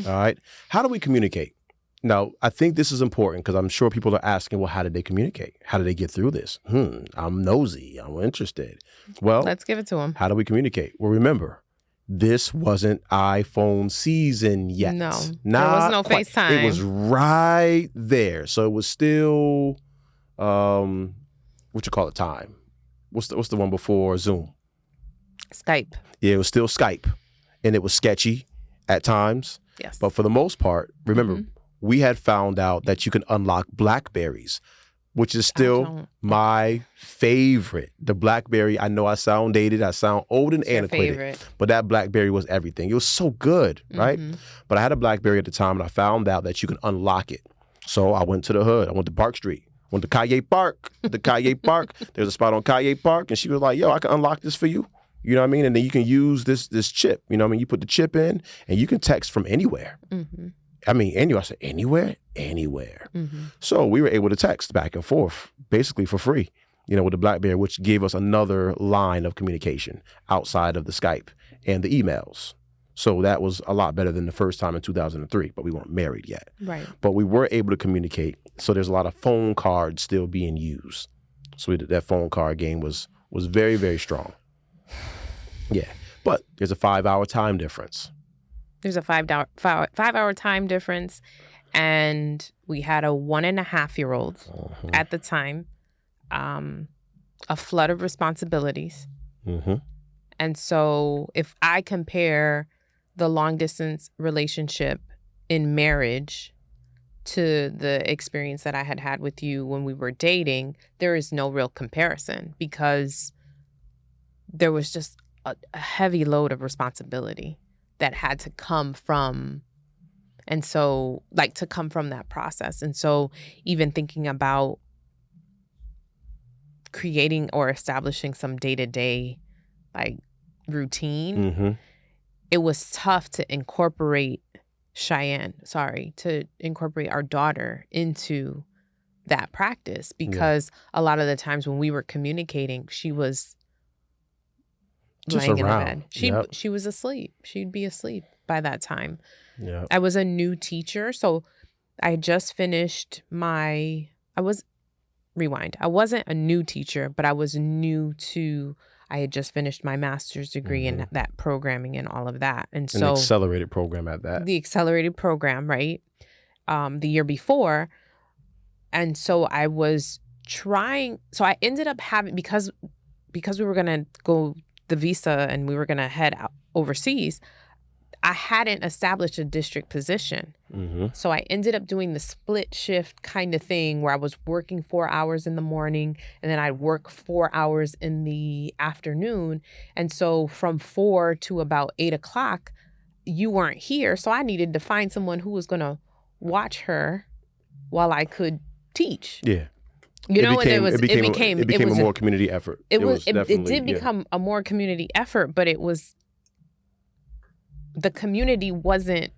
All right. How do we communicate? Now, I think this is important because I'm sure people are asking, well, how did they communicate? How did they get through this? I'm nosy. I'm interested. Well, let's give it to them. How do we communicate? Well, remember, this wasn't iPhone season yet. No, there was no FaceTime. It was right there. So it was still, what you call it, time. What's the one before Zoom? Skype. Yeah, it was still Skype, and it was sketchy at times. Yes. But for the most part, remember, we had found out that you can unlock Blackberries, which is still my favorite. The Blackberry, I know I sound dated, I sound old and antiquated, but that Blackberry was everything. It was so good, right? But I had a Blackberry at the time, and I found out that you can unlock it. So I went to the hood. I went to Park Street. Went to Calil Park. There's a spot on Calil Park, and she was like, yo, I can unlock this for you. You know what I mean? And then you can use this chip. You know what I mean? You put the chip in, and you can text from anywhere. I mean, anywhere. I said, anywhere? Anywhere. So we were able to text back and forth, basically for free, with the BlackBerry, which gave us another line of communication outside of the Skype and the emails. So that was a lot better than the first time in 2003, but we weren't married yet. Right. But we were able to communicate. So there's a lot of phone cards still being used. So that phone card game was very, very strong. Yeah. But there's a 5-hour time difference. There's a 5-hour time difference. And we had a 1.5-year-old at the time, a flood of responsibilities. And so if I compare the long distance relationship in marriage to the experience that I had with you when we were dating, there is no real comparison because there was just a heavy load of responsibility that had to come from, and so to come from that process. And so even thinking about creating or establishing some day-to-day routine, it was tough to incorporate our daughter into that practice because a lot of the times when we were communicating, she was just laying around. in the bed. She was asleep. She'd be asleep by that time. Yeah. I was a new teacher, so I just finished I wasn't a new teacher, but I was new to I had just finished my master's degree in that programming and all of that. And An so accelerated program at that. the accelerated program, right? The year before. And so I was so I ended up having, because we were going to go the visa and we were going to head out overseas, I hadn't established a district position. So I ended up doing the split shift kind of thing where I was working 4 hours in the morning and then I'd work 4 hours in the afternoon. And so from 4 to about 8 o'clock, you weren't here. So I needed to find someone who was going to watch her while I could teach. Yeah. You know, and it became a more community effort. It did become a more community effort, but the community wasn't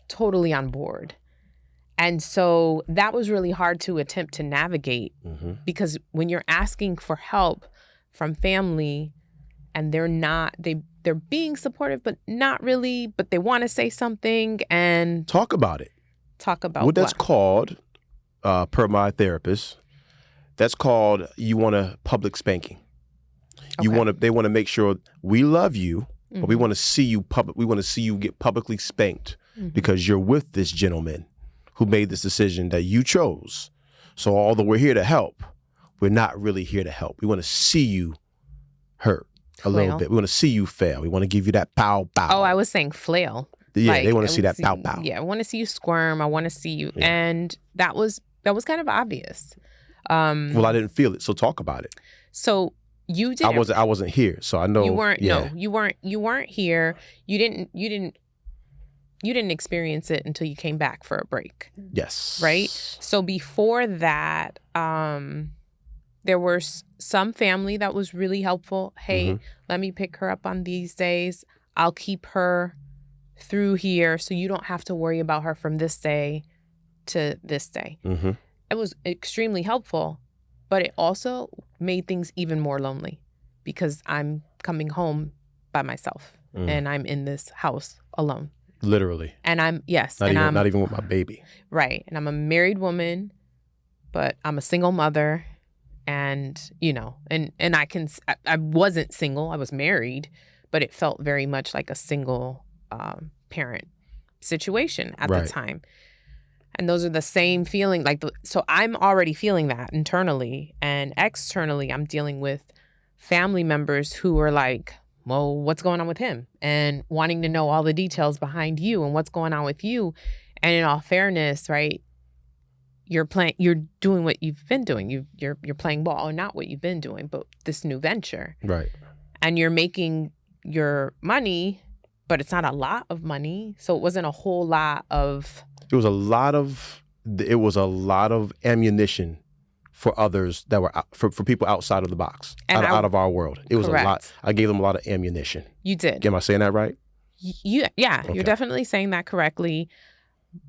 totally on board. And so that was really hard to attempt to navigate because when you're asking for help from family and they're being supportive, but not really, but they want to say something and talk about it. What that's called, per my therapist, that's called, you want a public spanking. They want to make sure we love you, but we want to see you we want to see you get publicly spanked because you're with this gentleman who made this decision that you chose. So although we're here to help, we're not really here to help. We want to see you hurt a little bit. We want to see you fail. We want to give you that pow pow. Oh, I was saying flail. Yeah, they want to see that pow pow. Yeah, I want to see you squirm. I want to see you, and that was kind of obvious. Well, I didn't feel it, so talk about it. So you didn't. I wasn't here, so I know you weren't. Yeah. No, you weren't here. You didn't experience it until you came back for a break. Yes. Right. So before that, there were some family that was really helpful. Hey, let me pick her up on these days. I'll keep her through here, so you don't have to worry about her from this day to this day. It was extremely helpful, but it also made things even more lonely because I'm coming home by myself and I'm in this house alone. Literally. And I'm not even with my baby. Right. And I'm a married woman, but I'm a single mother, and and I wasn't single. I was married, but it felt very much like a single parent situation at the time. And those are the same feeling. So I'm already feeling that internally, and externally I'm dealing with family members who are like, well, what's going on with him? And wanting to know all the details behind you and what's going on with you. And in all fairness, right, you're doing what you've been doing. You're playing ball, or not what you've been doing, but this new venture. Right. And you're making your money, but it's not a lot of money. So it wasn't a whole lot of... It was a lot of ammunition for others that were for people outside of the box, out of our world. It was correct. A lot. I gave them a lot of ammunition. You did. Am I saying that right? Yeah, okay. You're definitely saying that correctly.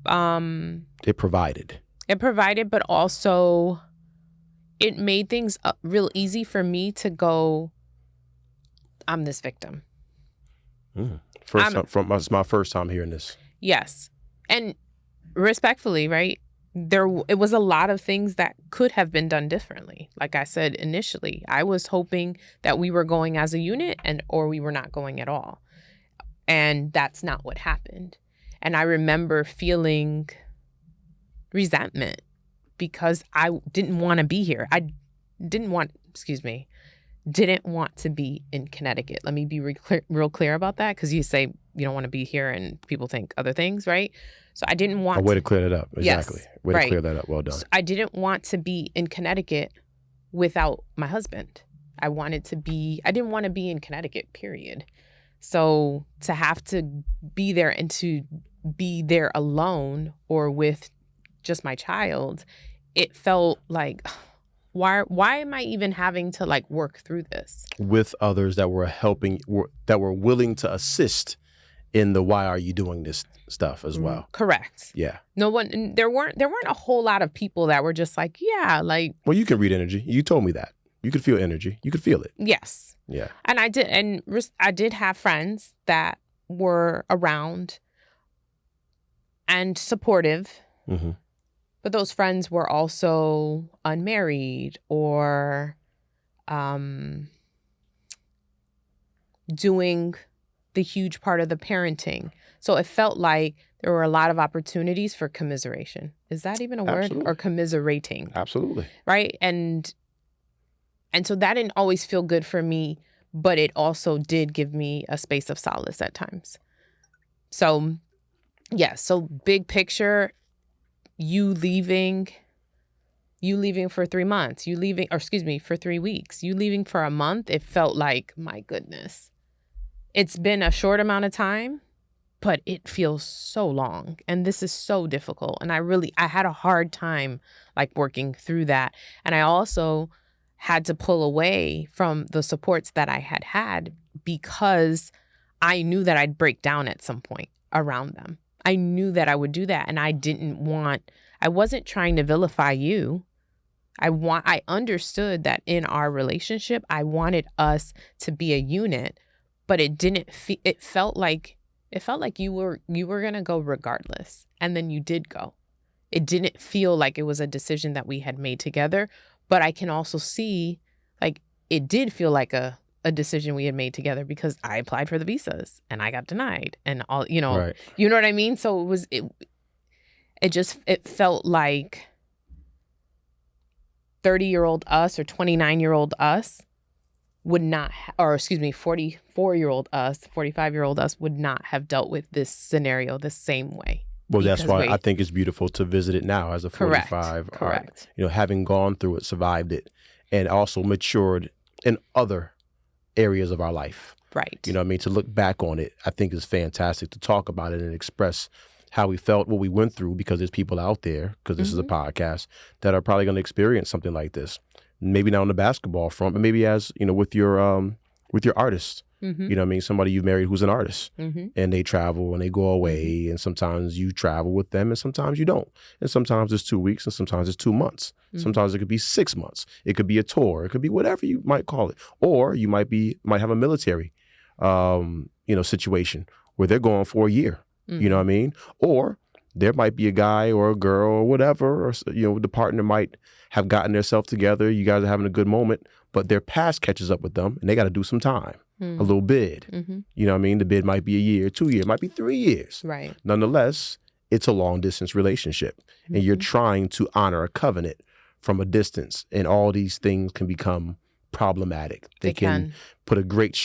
It provided, but also it made things real easy for me to go, I'm this victim. It's my first time hearing this. Yes. And respectfully, right? It was a lot of things that could have been done differently. Like I said initially, I was hoping that we were going as a unit or we were not going at all. And that's not what happened. And I remember feeling resentment because I didn't want to be here. I didn't want to be in Connecticut. Let me be real clear about that, because you say you don't want to be here and people think other things, right? So I didn't want a way to clear that up. Exactly. Yes, way to clear that up. Well done. So I didn't want to be in Connecticut without my husband. I didn't want to be in Connecticut, period. So to have to be there and to be there alone or with just my child, it felt like, why am I even having to work through this? With others that were that were willing to assist in the why are you doing this stuff as well. Correct. Yeah. There weren't a whole lot of people that were just like, yeah, well, you can read energy. You told me that. You could feel energy. You could feel it. Yes. Yeah. And I did have friends that were around and supportive. Mm-hmm. But those friends were also unmarried or doing the huge part of the parenting. So it felt like there were a lot of opportunities for commiseration. Is that even a word? Absolutely. Or commiserating? Absolutely. Right? And so that didn't always feel good for me, but it also did give me a space of solace at times. So, yeah. So big picture, you leaving for 3 months, for 3 weeks, you leaving for a month, it felt like, my goodness, it's been a short amount of time, but it feels so long. And this is so difficult. And I had a hard time like working through that. And I also had to pull away from the supports that I had because I knew that I'd break down at some point around them. I knew that I would do that. And I wasn't trying to vilify you. I understood that in our relationship, I wanted us to be a unit, but it felt like you were going to go regardless. And then you did go. It didn't feel like it was a decision that we had made together, but I can also see like it did feel like a decision we had made together because I applied for the visas and I got denied and all, Right. You know what I mean? So it felt like 30-year-old us or 29-year-old us would not, 44-year-old us, 45-year-old us would not have dealt with this scenario the same way. Well, that's why I think it's beautiful to visit it now as a 45. Correct. Having gone through it, survived it, and also matured in other areas of our life. Right. You know what I mean? To look back on it, I think is fantastic to talk about it and express how we felt, what we went through, because there's people out there, because this is a podcast, that are probably going to experience something like this. Maybe not on the basketball front, but maybe as, with your artist. You know what I mean? Somebody you've married who's an artist, and they travel and they go away, and sometimes you travel with them and sometimes you don't. And sometimes it's 2 weeks and sometimes it's 2 months. Sometimes it could be 6 months. It could be a tour. It could be whatever you might call it. Or you might have a military, situation where they're going for a year. You know what I mean? Or there might be a guy or a girl or whatever, or, the partner might have gotten themselves together. You guys are having a good moment, but their past catches up with them and they got to do some time. A little bid. You know what I mean? The bid might be a year, 2 years, might be 3 years. Right. Nonetheless, it's a long distance relationship and you're trying to honor a covenant from a distance, and all these things can become problematic. They can put a great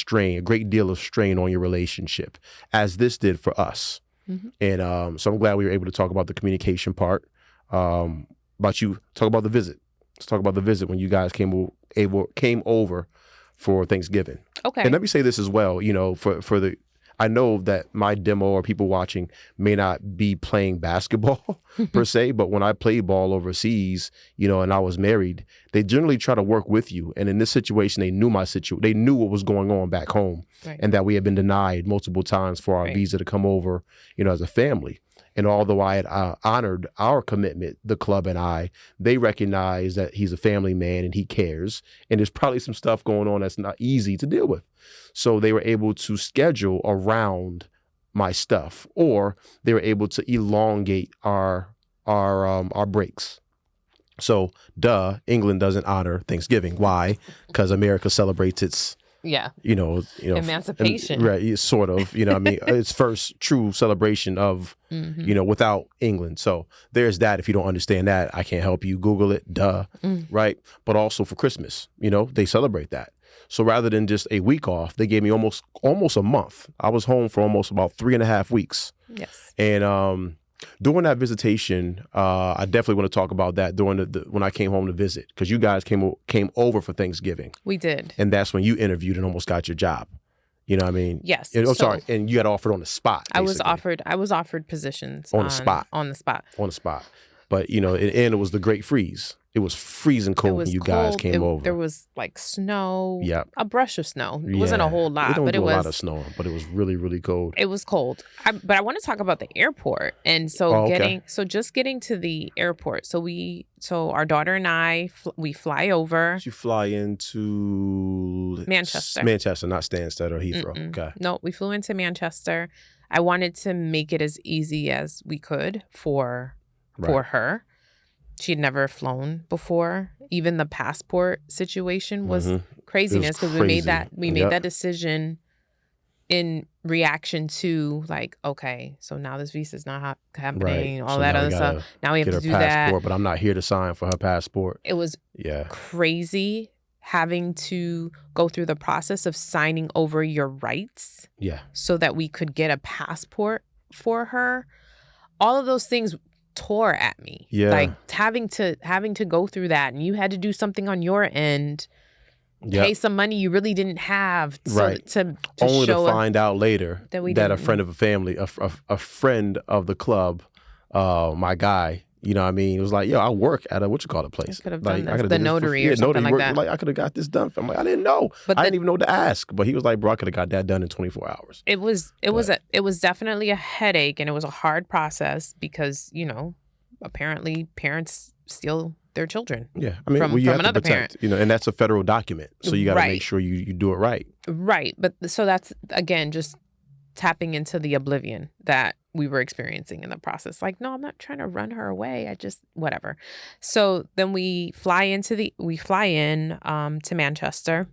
deal of strain on your relationship, as this did for us. And so I'm glad we were able to talk about the communication part. Talk about the visit. Let's talk about the visit when you guys came over for Thanksgiving. Okay. And let me say this as well, I know that my demo or people watching may not be playing basketball per se, but when I played ball overseas, and I was married, they generally try to work with you. And in this situation, they knew they knew what was going on back home, and that we had been denied multiple times for our visa to come over, as a family. And although I had honored our commitment, the club and I, they recognize that he's a family man and he cares. And there's probably some stuff going on that's not easy to deal with. So they were able to schedule around my stuff, or they were able to elongate our breaks. So, England doesn't honor Thanksgiving. Why? Because America celebrates its emancipation. Right, sort of, its first true celebration of, without England. So there's that. If you don't understand that, I can't help you. Google it, right? But also for Christmas, they celebrate that. So rather than just a week off, they gave me almost a month. I was home for almost about 3.5 weeks. Yes. And during that visitation, I definitely want to talk about that during when I came home to visit, because you guys came over for Thanksgiving. We did. And that's when you interviewed and almost got your job. You know what I mean? Yes. Sorry. And you got offered on the spot. Basically. I was offered positions on the spot. But, in the end, it was the Great Freeze. It was freezing cold when you guys came over. There was like snow, a brush of snow. It wasn't a whole lot, but it was a lot of snow, but it was really, really cold. It was cold. But I want to talk about the airport. And so just getting to the airport. So our daughter and I, we fly over. You fly into Manchester, not Stansted or Heathrow. Okay. No, we flew into Manchester. I wanted to make it as easy as we could for her. She had never flown before. Even the passport situation was craziness, because we made that decision in reaction to like, okay, so now this visa's not happening, all so that now we other gotta stuff. Now we have get to her do passport, that. but I'm not here to sign for her passport. It was Yeah. crazy having to go through the process of signing over your rights. Yeah. So that we could get a passport for her. All of those things tore at me. Yeah. Like having to go through that, and you had to do something on your end. Pay some money you really didn't have to only show to find out later that a friend of a family, a friend of the club, my guy, you know what I mean, it was like, yo, I work at a place. I could have like, done this, the notary or something like that. Like, I could have got this done. I'm like, I didn't know. I didn't even know to ask. But he was like, bro, I could have got that done in 24 hours. It was definitely a headache, and it was a hard process because, you know, apparently parents steal their children. Yeah, I mean, from you have another to protect, parent. you know, and that's a federal document, so you got to make sure you do it right. Right, but so that's again just tapping into the oblivion that we were experiencing in the process. Like, no, I'm not trying to run her away. I just whatever. So then we fly in to Manchester,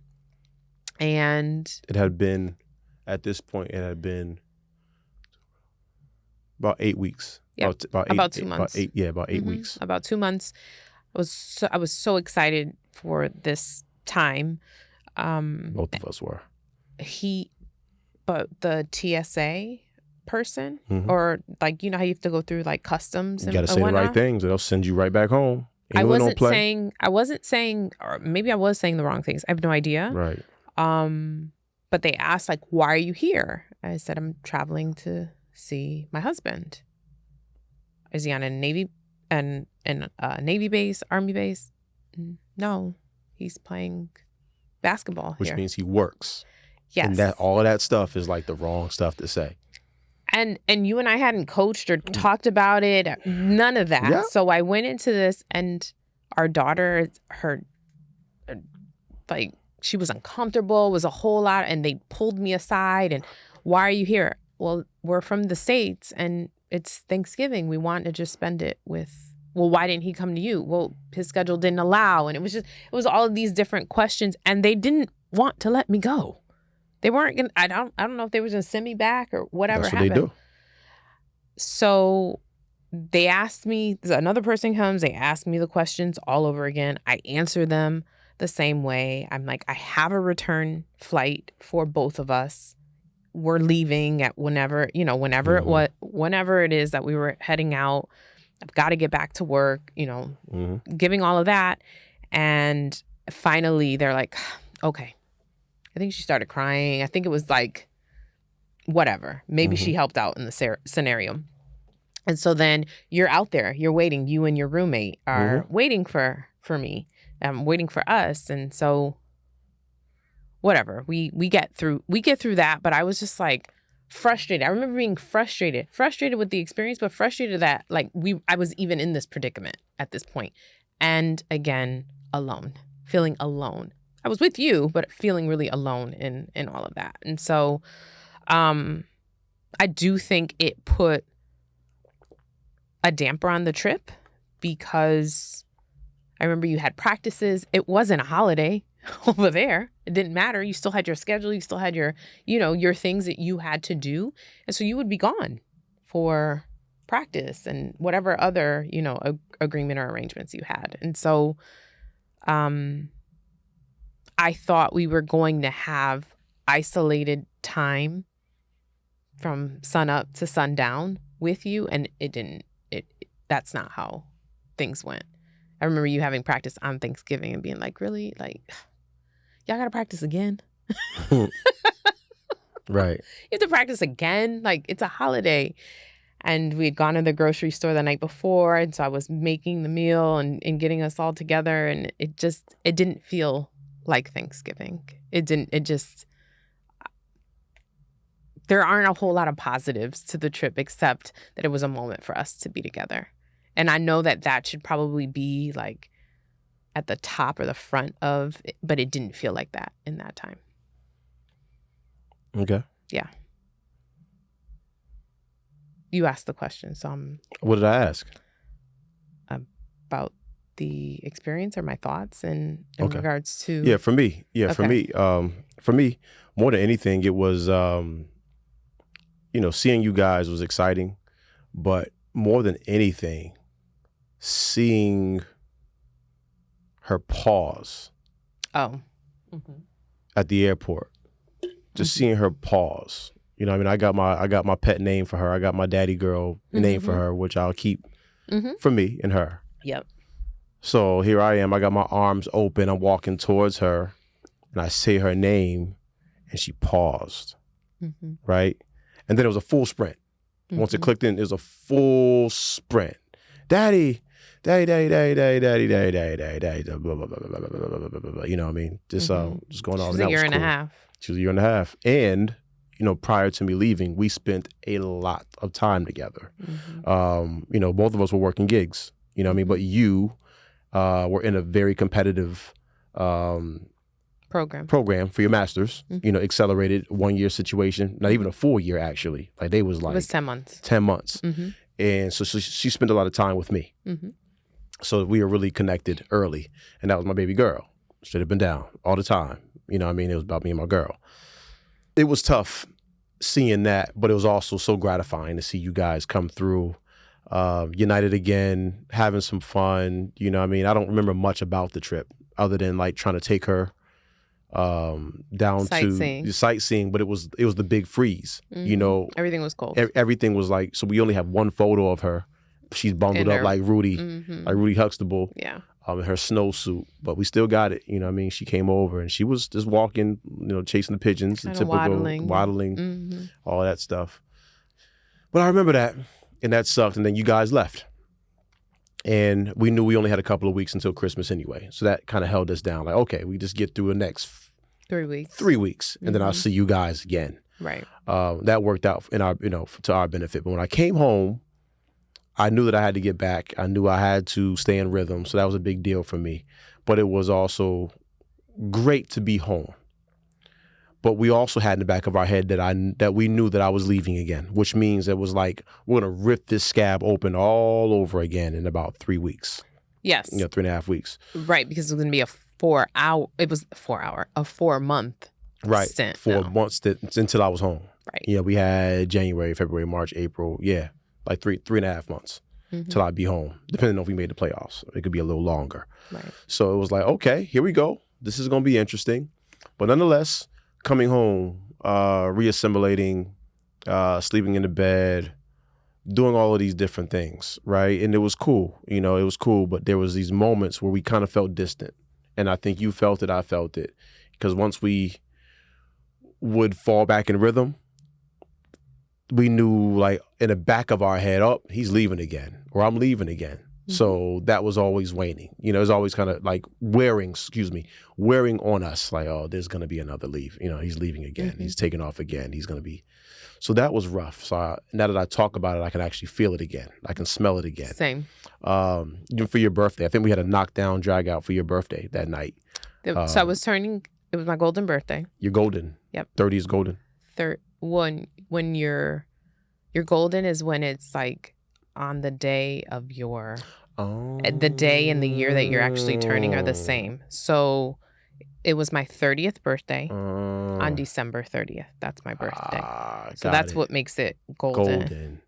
and it had been at this point about 8 weeks. Yeah, about 2 months. About 8 weeks. About 2 months. I was so excited for this time. Both of us were. But the TSA person, or like, you know how you have to go through like customs and you got to say the right things, or they'll send you right back home. I wasn't saying, or maybe I was saying the wrong things. I have no idea. Right. But they asked like, why are you here? I said, I'm traveling to see my husband. Is he on a Navy base, Army base? No, he's playing basketball Which here. means he works. Yes. And that all of that stuff is like the wrong stuff to say. And you and I hadn't coached or talked about it. None of that. Yeah. So I went into this, and our daughter, like, she was uncomfortable, was a whole lot, and they pulled me aside and, why are you here? Well, we're from the States and it's Thanksgiving. We want to just spend it with, well, why didn't he come to you? Well, his schedule didn't allow. And it was all of these different questions, and they didn't want to let me go. They weren't going to, I don't know if they were going to send me back or whatever happened. That's what they do. So they asked me, another person comes, they ask me the questions all over again. I answer them the same way. I'm like, I have a return flight for both of us. We're leaving at whenever it is that we were heading out. I've got to get back to work, giving all of that. And finally they're like, okay. I think she started crying. I think it was like, whatever. Maybe she helped out in the scenario. And so then you're out there, you're waiting. You and your roommate are waiting for me, waiting for us. And so whatever, we get through that. But I was just like frustrated. I remember being frustrated with the experience, but frustrated that like I was even in this predicament at this point. And again, feeling alone. I was with you, but feeling really alone in all of that. And so I do think it put a damper on the trip, because I remember you had practices. It wasn't a holiday over there. It didn't matter. You still had your schedule. You still had your things that you had to do. And so you would be gone for practice and whatever other, agreement or arrangements you had. And so I thought we were going to have isolated time from sun up to sundown with you, and it didn't. That's not how things went. I remember you having practice on Thanksgiving and being like, really? Like, y'all got to practice again? Right. You have to practice again? Like, it's a holiday. And we had gone to the grocery store the night before, and so I was making the meal and getting us all together, and it didn't feel like Thanksgiving. There aren't a whole lot of positives to the trip except that it was a moment for us to be together. And I know that should probably be like at the top or the front of it, but it didn't feel like that in that time. Okay. Yeah. You asked the question, so What did I ask? About the experience or my thoughts in regards to. Yeah, for me. Yeah, okay. For me, more than anything, it was, seeing you guys was exciting, but more than anything, seeing her pause. Oh. At the airport, just seeing her pause. I got my pet name for her. I got my daddy girl name for her, which I'll keep for me and her. Yep. So here I am. I got my arms open. I'm walking towards her, and I say her name, and she paused. Right, and then it was a full sprint. Once it clicked in, it was a full sprint. Daddy, daddy, daddy, daddy, daddy, daddy, daddy, daddy, daddy, daddy, blah, blah, blah, blah, blah, blah, blah, blah, blah. You know what I mean? Just going on. She was a year and a half. She was a year and a half. And, prior to me leaving, we spent a lot of time together. Both of us were working gigs, you know what I mean? But you were in a very competitive program for your master's, accelerated 1 year situation, not even a full year, actually. Like it was 10 months. 10 months. And so she spent a lot of time with me. So we were really connected early. And that was my baby girl. Straight up and down all the time. You know what I mean? It was about me and my girl. It was tough seeing that, but it was also so gratifying to see you guys come through, united again, having some fun. You know what I mean? I don't remember much about the trip other than like trying to take her down to sightseeing, but it was the big freeze. Everything was cold. Everything was like, so we only have one photo of her. She's bundled up like Rudy, like Rudy Huxtable. Yeah. In her snowsuit, but we still got it. You know what I mean? She came over and she was just walking, chasing the pigeons, the typical waddling, all that stuff. But I remember that, and that sucked. And then you guys left. And we knew we only had a couple of weeks until Christmas anyway. So that kind of held us down. Like, okay, we just get through the next 3 weeks. 3 weeks, and then I'll see you guys again. Right. That worked out in our, to our benefit. But when I came home, I knew that I had to get back. I knew I had to stay in rhythm. So that was a big deal for me. But it was also great to be home. But we also had in the back of our head that we knew that I was leaving again, which means it was like, we're going to rip this scab open all over again in about 3 weeks. Yes. 3.5 weeks. Right, because it was going to be a 4 month right. stint. 4 months until I was home. Right. Yeah, we had January, February, March, April. Yeah. Like 3.5 months till I'd be home, depending on if we made the playoffs. It could be a little longer. Right. So it was like, okay, here we go. This is going to be interesting. But nonetheless, coming home, reassimilating, sleeping in the bed, doing all of these different things, right? And it was cool. It was cool. But there was these moments where we kind of felt distant. And I think you felt it, I felt it. Because once we would fall back in rhythm, we knew like in the back of our head, oh, he's leaving again, or I'm leaving again. So that was always waning. It was always kind of like wearing on us. Like, oh, there's going to be another leave. He's leaving again. He's taking off again. He's going to be. So that was rough. So now that I talk about it, I can actually feel it again. I can smell it again. Same. Even for your birthday, I think we had a knockdown drag out for your birthday that night. So I was turning, it was my golden birthday. You're golden. Yep. 30 is golden. When you're golden is when it's like on the day of your the day and the year that you're actually turning are the same. So it was my 30th birthday on December 30th. That's my birthday. So that's what makes it golden.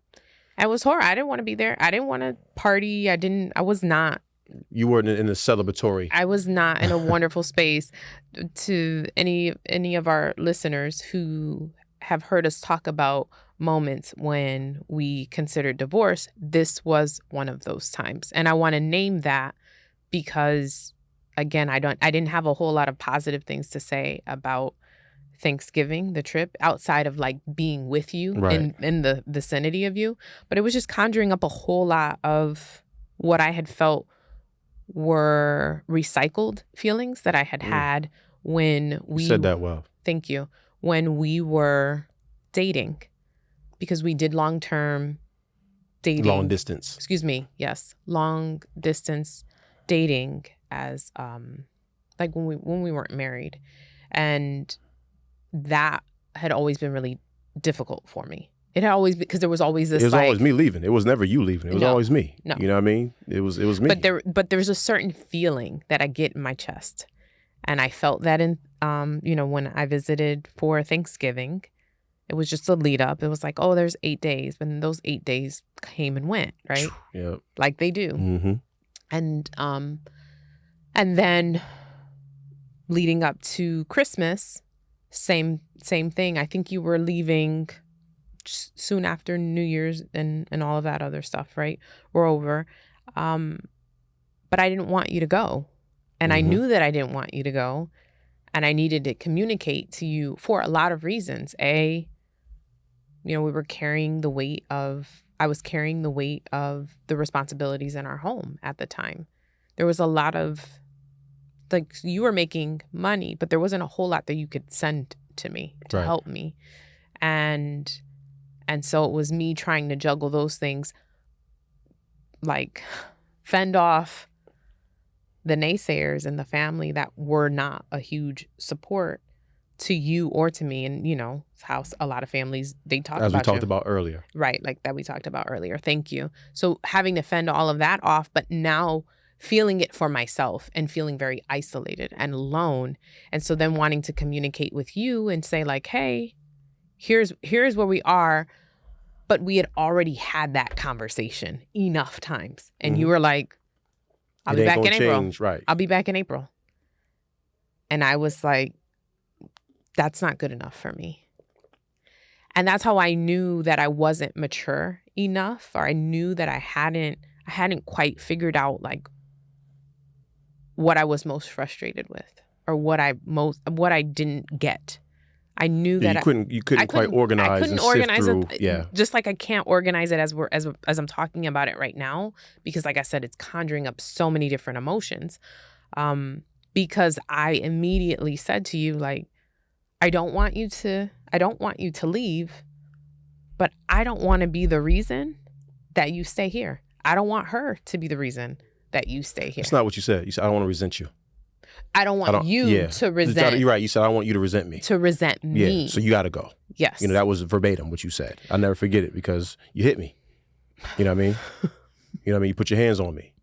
It was horrible. I didn't want to be there. I didn't want to party. I was not. You weren't in a celebratory. I was not in a wonderful space. To any of our listeners who have heard us talk about moments when we considered divorce, this was one of those times. And I want to name that because, again, I didn't have a whole lot of positive things to say about Thanksgiving, the trip, outside of like being with you in the vicinity of you. But it was just conjuring up a whole lot of what I had felt were recycled feelings that I had had when we... You said that well. Thank you. When we were dating, because we did long-term dating. Long distance. Excuse me. Yes. Long distance dating as like when we weren't married. And that had always been really difficult for me. It had always, because there was always this. It was always me leaving. It was never you leaving. It was always me. No. You know what I mean? It was me. But there's a certain feeling that I get in my chest, and I felt that in when I visited for Thanksgiving. It was just a lead up. It was like, oh, there's 8 days, but those 8 days came and went, right? Yeah, like they do. Mm-hmm. And then leading up to Christmas, same thing. I think you were leaving soon after New Year's and all of that other stuff, right? We're over. But I didn't want you to go. And I knew that I didn't want you to go. And I needed to communicate to you for a lot of reasons. I was carrying the weight of the responsibilities in our home at the time. There was a lot of, like, you were making money, but there wasn't a whole lot that you could send to me to help me. And so it was me trying to juggle those things, like fend off the naysayers in the family that were not a huge support to you or to me. And, how a lot of families, they talk about as we talked about earlier. Right, like that we talked about earlier. Thank you. So having to fend all of that off, but now feeling it for myself and feeling very isolated and alone. And so then wanting to communicate with you and say like, hey, here's where we are. But we had already had that conversation enough times. And you were like, I'll be back in April. Right. I'll be back in April. And I was like, that's not good enough for me. And that's how I knew that I wasn't mature enough, or I knew that I hadn't quite figured out like what I was most frustrated with, or what I didn't get. I knew that you couldn't quite organize. I couldn't organize it. Yeah. Just like I can't organize it as I'm talking about it right now, because like I said, it's conjuring up so many different emotions. Because I immediately said to you, like, I don't want you to leave, but I don't want to be the reason that you stay here. I don't want her to be the reason that you stay here. That's not what you said. You said, I don't want to resent you. I don't want you to resent. You're right. You said, I don't want you to resent me. To resent me. Yeah, so you got to go. Yes. That was verbatim what you said. I'll never forget it because you hit me. You know what I mean? You put your hands on me.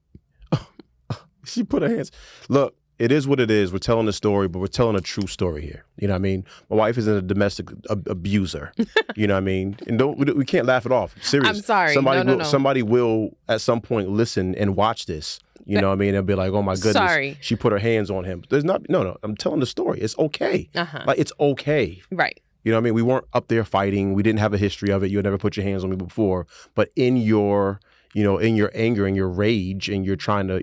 She put her hands. Look, it is what it is. We're telling a story, but we're telling a true story here. You know what I mean? My wife isn't a domestic abuser. You know what I mean? And we can't laugh it off. Seriously. I'm sorry. Somebody will at some point listen and watch this. You know what I mean? They'll be like, oh my goodness. Sorry. She put her hands on him. There's not, no, I'm telling the story. It's okay. Like, it's okay. Right. You know what I mean? We weren't up there fighting. We didn't have a history of it. You had never put your hands on me before. But in your anger and your rage, and you're trying to,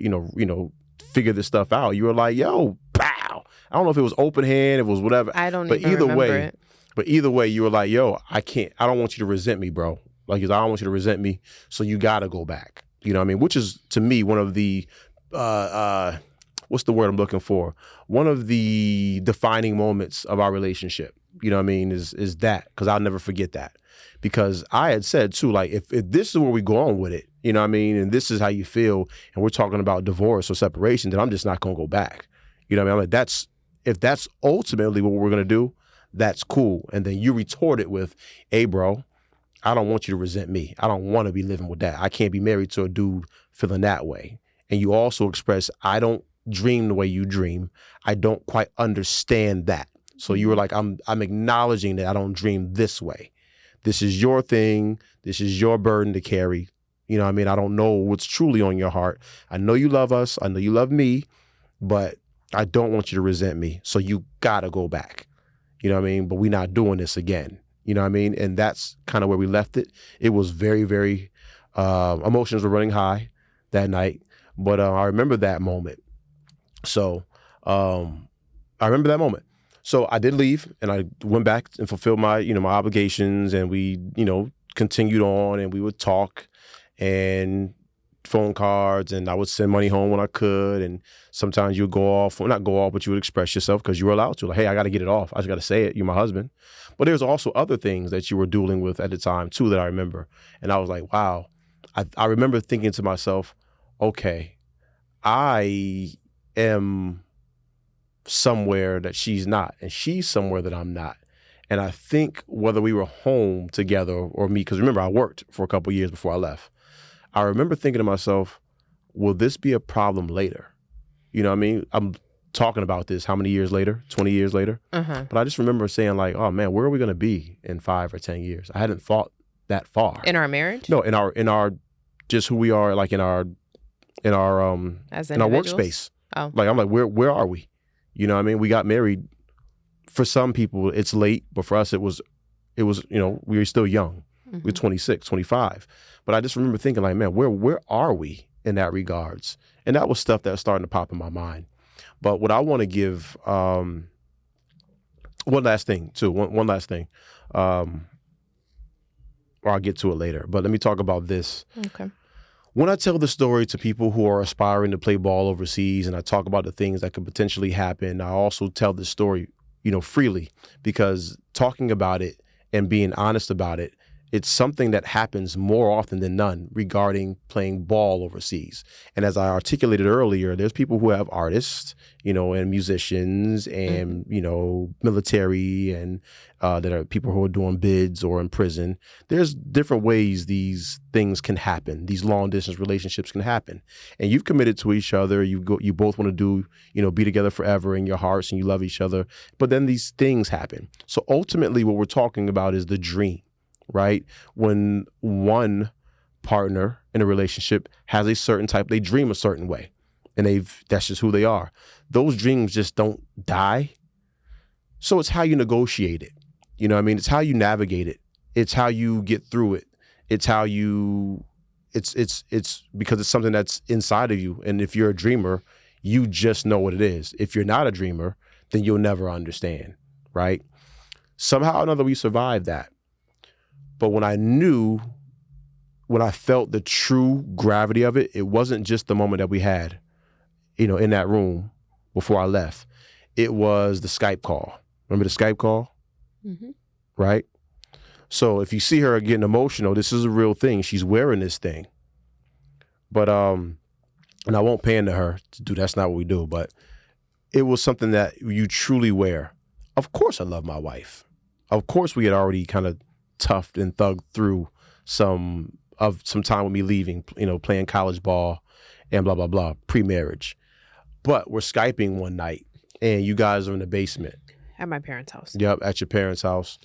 figure this stuff out, you were like, yo, pow. I don't know if it was open hand, if it was whatever. I don't even remember it. But either way, you were like, yo, I don't want you to resent me, bro. Like, I don't want you to resent me. So you got to go back. You know what I mean? Which is, to me, one of the, what's the word I'm looking for? One of the defining moments of our relationship, you know what I mean, is that, because I'll never forget that. Because I had said, too, like, if this is where we go on with it, you know what I mean, and this is how you feel, and we're talking about divorce or separation, then I'm just not going to go back. You know what I mean? I'm like, if that's ultimately what we're going to do, that's cool. And then you retorted with, hey, bro, I don't want you to resent me. I don't want to be living with that. I can't be married to a dude feeling that way. And you also express, I don't dream the way you dream. I don't quite understand that. So you were like, I'm acknowledging that I don't dream this way. This is your thing. This is your burden to carry. You know what I mean? I don't know what's truly on your heart. I know you love us. I know you love me, but I don't want you to resent me. So you got to go back. You know what I mean? But we're not doing this again. You know what I mean? And that's kind of where we left it. It was very, very, emotions were running high that night. But I remember that moment. So I remember that moment. So I did leave, and I went back and fulfilled my, my obligations, and we, continued on, and we would talk and phone cards, and I would send money home when I could. And sometimes you would go off, well, not go off, but you would express yourself because you were allowed to. Like, hey, I got to get it off. I just got to say it. You're my husband. But there's also other things that you were dealing with at the time, too, that I remember. And I was like, wow. I remember thinking to myself, okay, I am somewhere that she's not, and she's somewhere that I'm not. And I think whether we were home together or me, because remember, I worked for a couple of years before I left. I remember thinking to myself, will this be a problem later? You know what I mean? I'm talking about this how many years later? 20 years later? But I just remember saying like, oh man, where are we going to be in 5 or 10 years? I hadn't thought that far. In our marriage? No, in our just who we are, like in our workspace. Oh. Like I'm like, where are we? You know what I mean? We got married. For some people, it's late, but for us, it was, we were still young. We were 26, 25. But I just remember thinking like, man, where are we in that regards? And that was stuff that was starting to pop in my mind. But what I want to give, one last thing too, one last thing, or I'll get to it later, but let me talk about this. Okay. When I tell the story to people who are aspiring to play ball overseas and I talk about the things that could potentially happen, I also tell the story, freely, because talking about it and being honest about it, it's something that happens more often than none regarding playing ball overseas. And as I articulated earlier, there's people who have artists, and musicians and, military and that are people who are doing bids or in prison. There's different ways these things can happen. These long distance relationships can happen. And you've committed to each other. You both want to be together forever in your hearts and you love each other. But then these things happen. So ultimately what we're talking about is the dream. Right? When one partner in a relationship has a certain type, they dream a certain way and that's just who they are. Those dreams just don't die. So it's how you negotiate it. You know what I mean? It's how you navigate it. It's how you get through it. It's how it's because it's something that's inside of you. And if you're a dreamer, you just know what it is. If you're not a dreamer, then you'll never understand. Right? Somehow or another, we survived that. But when I felt the true gravity of it, it wasn't just the moment that we had, in that room before I left. It was the Skype call. Remember the Skype call? Mm-hmm. Right? So if you see her getting emotional, this is a real thing. She's wearing this thing. But, and I won't pander her to do, that's not what we do, but it was something that you truly wear. Of course I love my wife. Of course we had already kind of toughed and thugged through some time with me leaving, playing college ball and blah, blah, blah, pre-marriage. But we're Skyping one night and you guys are in the basement. At my parents' house. Yep, at your parents' house.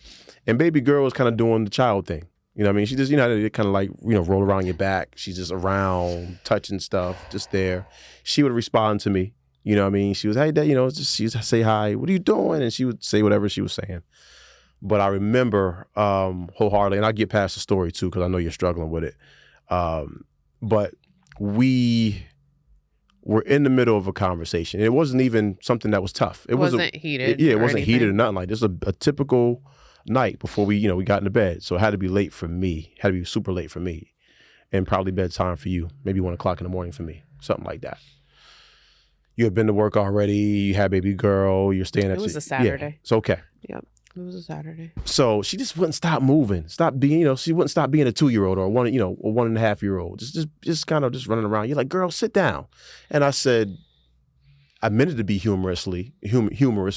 And baby girl was kind of doing the child thing. You know what I mean? She just, they kind of like, roll around your back. She's just around, touching stuff, just there. She would respond to me. You know what I mean? She was, hey, Dad, she would say hi. What are you doing? And she would say whatever she was saying. But I remember wholeheartedly, and I'll get past the story too, because I know you're struggling with it. But we were in the middle of a conversation. It wasn't even something that was tough. It wasn't heated. It wasn't heated or nothing like this. A typical night before we got into bed. So it had to be late for me. It had to be super late for me. And probably bedtime for you. Maybe 1 o'clock in the morning for me. Something like that. You had been to work already. You had baby girl. You're staying at. It was a Saturday. Yeah, it's okay. Yep. It was a Saturday. So she just wouldn't stop moving, stop being, she wouldn't stop being a 2-year-old or a 1.5-year-old. Just kind of just running around. You're like, girl, sit down. And I said, I meant it to be humorous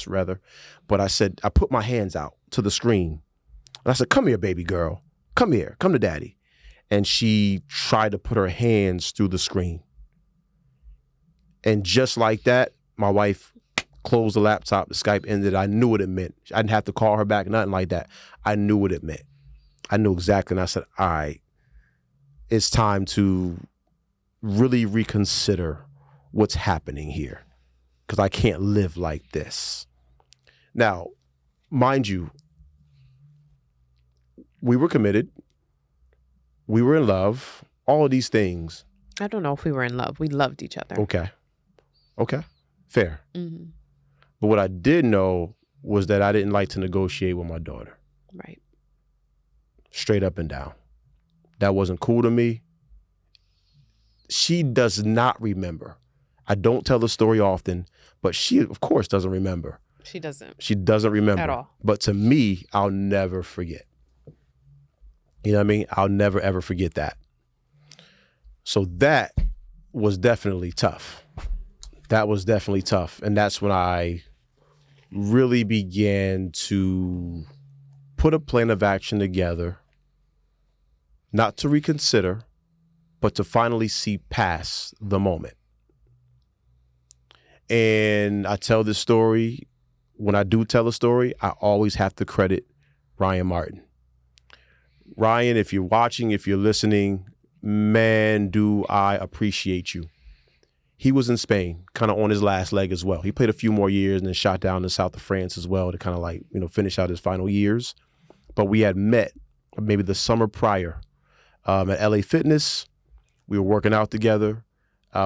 rather, but I said, I put my hands out to the screen. And I said, come here, baby girl. Come here. Come to daddy. And she tried to put her hands through the screen. And just like that, my wife closed the laptop, the Skype ended. I knew what it meant. I didn't have to call her back, nothing like that. I knew what it meant. I knew exactly. And I said, all right, it's time to really reconsider what's happening here because I can't live like this. Now, mind you, we were committed. We were in love. All of these things. I don't know if we were in love. We loved each other. Okay. Fair. Mm-hmm. But what I did know was that I didn't like to negotiate with my daughter. Right. Straight up and down. That wasn't cool to me. She does not remember. I don't tell the story often, but she, of course, doesn't remember. She doesn't. She doesn't remember. At all. But to me, I'll never forget. You know what I mean? I'll never, ever forget that. So that was definitely tough. That was definitely tough. And that's when I really began to put a plan of action together, not to reconsider, but to finally see past the moment. And I tell this story, when I do tell a story, I always have to credit Ryan Martin. Ryan, if you're watching, if you're listening, man, do I appreciate you. He was in Spain, kind of on his last leg as well. He played a few more years and then shot down to south of France as well to kind of like, finish out his final years. But we had met maybe the summer prior at LA Fitness. We were working out together.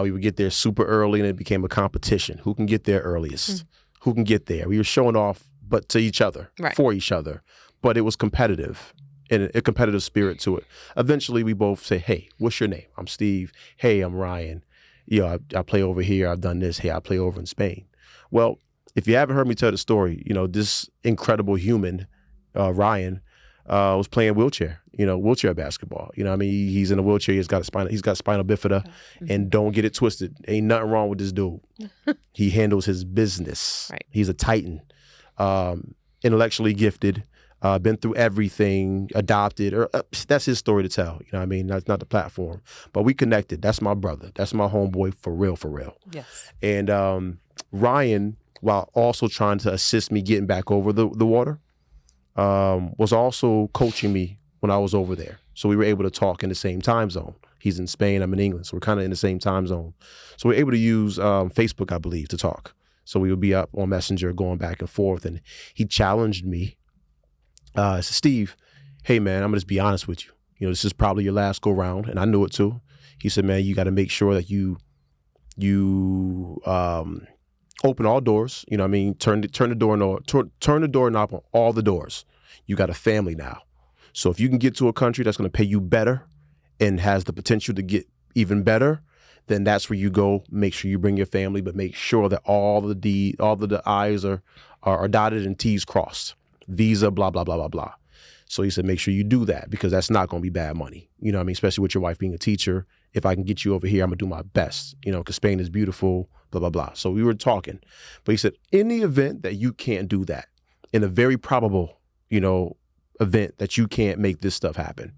We would get there super early and it became a competition. Who can get there earliest? Who can get there? We were showing off, but to each other, for each other. But it was competitive and a competitive spirit to it. Eventually, we both say, hey, what's your name? I'm Steve. Hey, I'm Ryan. I play over here. I've done this. Hey, I play over in Spain. Well, if you haven't heard me tell the story, this incredible human, Ryan, was playing wheelchair basketball. He's in a wheelchair. He's got spinal bifida, and don't get it twisted. Ain't nothing wrong with this dude. He handles his business. Right. He's a titan, intellectually gifted, been through everything, adopted, or that's his story to tell. That's not the platform, but we connected. That's my brother. That's my homeboy for real, for real. Yes. And Ryan, while also trying to assist me getting back over the water, was also coaching me when I was over there. So we were able to talk in the same time zone. He's in Spain, I'm in England. So we're kind of in the same time zone. So we're able to use Facebook, I believe, to talk. So we would be up on Messenger going back and forth. And he challenged me. I said, Steve, hey, man, I'm going to just be honest with you. This is probably your last go round. And I knew it too. He said, man, you got to make sure that you open all doors. Turn the doorknob on all the doors. You got a family now. So if you can get to a country that's going to pay you better and has the potential to get even better, then that's where you go. Make sure you bring your family, but make sure that all the I's are dotted and T's crossed. Visa, blah, blah, blah, blah, blah. So he said, make sure you do that because that's not going to be bad money. Especially with your wife being a teacher. If I can get you over here, I'm going to do my best, because Spain is beautiful, blah, blah, blah. So we were talking. But he said, in the event that you can't do that, in a very probable, event that you can't make this stuff happen,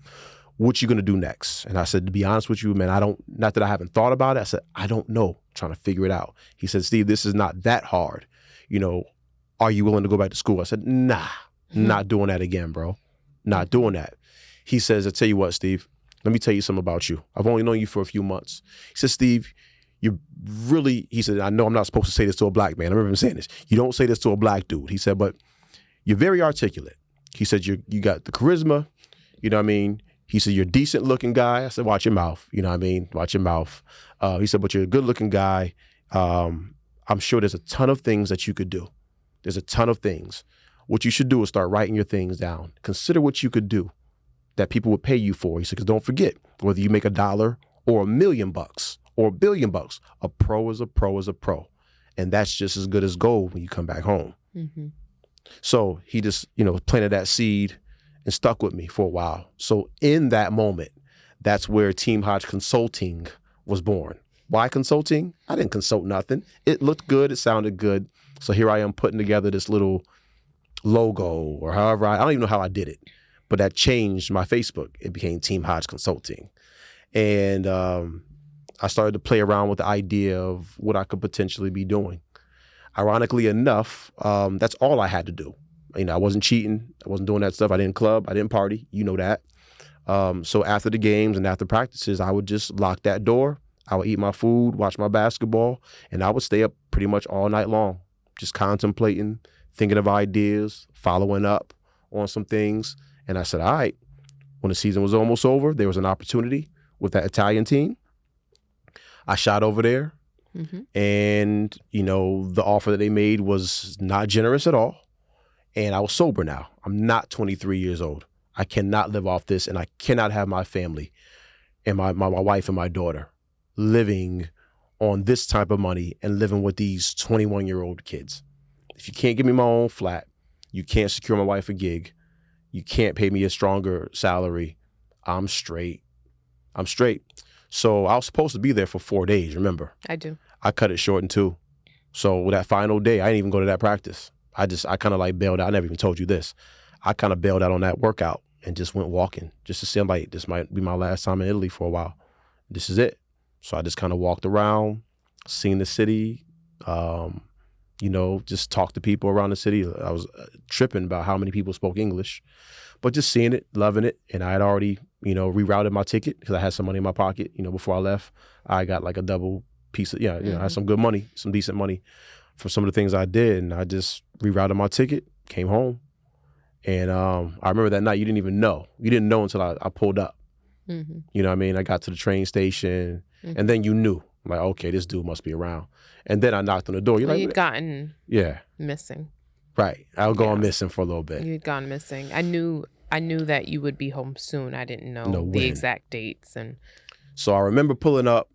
what you going to do next? And I said, to be honest with you, man, not that I haven't thought about it. I said, I don't know, I'm trying to figure it out. He said, Steve, this is not that hard. Are you willing to go back to school? I said, nah, not doing that again, bro. Not doing that. He says, I tell you what, Steve, let me tell you something about you. I've only known you for a few months. He said, Steve, he said, I know I'm not supposed to say this to a black man. I remember him saying this. You don't say this to a black dude. He said, but you're very articulate. He said, you got the charisma, He said, you're a decent looking guy. I said, watch your mouth. Watch your mouth. He said, but you're a good looking guy. I'm sure there's a ton of things that you could do. There's a ton of things. What you should do is start writing your things down. Consider what you could do that people would pay you for. He said, because don't forget, whether you make $1 or $1 million or $1 billion, a pro is a pro is a pro. And that's just as good as gold when you come back home. Mm-hmm. So he just, planted that seed and stuck with me for a while. So in that moment, that's where Team Hodge Consulting was born. Why consulting? I didn't consult nothing. It looked good. It sounded good. So here I am putting together this little logo or however, I don't even know how I did it, but that changed my Facebook. It became Team Hodge Consulting. And I started to play around with the idea of what I could potentially be doing. Ironically enough, that's all I had to do. I wasn't cheating. I wasn't doing that stuff. I didn't club. I didn't party. You know that. So after the games and after practices, I would just lock that door. I would eat my food, watch my basketball, and I would stay up pretty much all night long, just contemplating, thinking of ideas, following up on some things. And I said, all right, when the season was almost over, there was an opportunity with that Italian team. I shot over there. Mm-hmm. And, the offer that they made was not generous at all. And I was sober now. I'm not 23 years old. I cannot live off this, and I cannot have my family and my wife and my daughter living on this type of money and living with these 21-year-old kids. If you can't give me my own flat, you can't secure my wife a gig, you can't pay me a stronger salary, I'm straight. So I was supposed to be there for 4 days, remember? I do. I cut it short in 2. So that final day, I didn't even go to that practice. I kind of like bailed out. I never even told you this. I kind of bailed out on that workout and just went walking just to see, like, this might be my last time in Italy for a while. This is it. So I just kind of walked around, seen the city, just talked to people around the city. I was tripping about how many people spoke English, but just seeing it, loving it. And I had already, rerouted my ticket because I had some money in my pocket. Before I left, I got like a double piece of, I had some good money, some decent money for some of the things I did. And I just rerouted my ticket, came home. And I remember that night, you didn't even know. You didn't know until I pulled up. Mm-hmm. You know what I mean? I got to the train station, and then you knew, like, okay, this dude must be around. And then I knocked on the door. You'd gotten missing. Right. I was going missing for a little bit. You'd gone missing. I knew that you would be home soon. I didn't know the exact dates. And so I remember pulling up,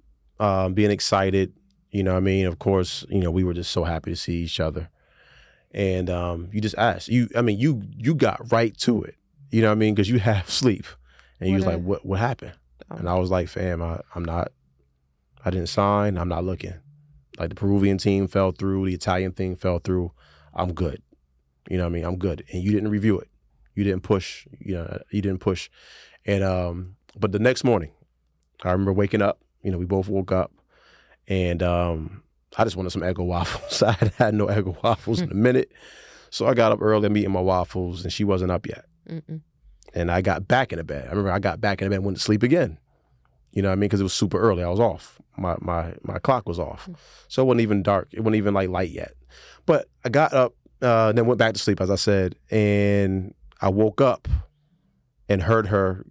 being excited. You know what I mean? Of course, we were just so happy to see each other. And you just asked. You got right to it. You know what I mean? Because you have sleep. And you was like, what happened? Oh. And I was like, fam, I didn't sign. I'm not looking. Like, the Peruvian team fell through. The Italian thing fell through. I'm good. You know what I mean? I'm good. And you didn't review it. You didn't push. You didn't push. And but the next morning, I remember waking up. We both woke up. And I just wanted some Eggo waffles. I had no Eggo waffles in a minute. So I got up early, I'm eating my waffles, and she wasn't up yet. Mm-mm. And I got back in the bed. I remember I got back in the bed and went to sleep again. You know what I mean? Because it was super early. I was off. My clock was off. So it wasn't even dark. It wasn't even like light yet. But I got up, then went back to sleep, as I said. And I woke up and heard her,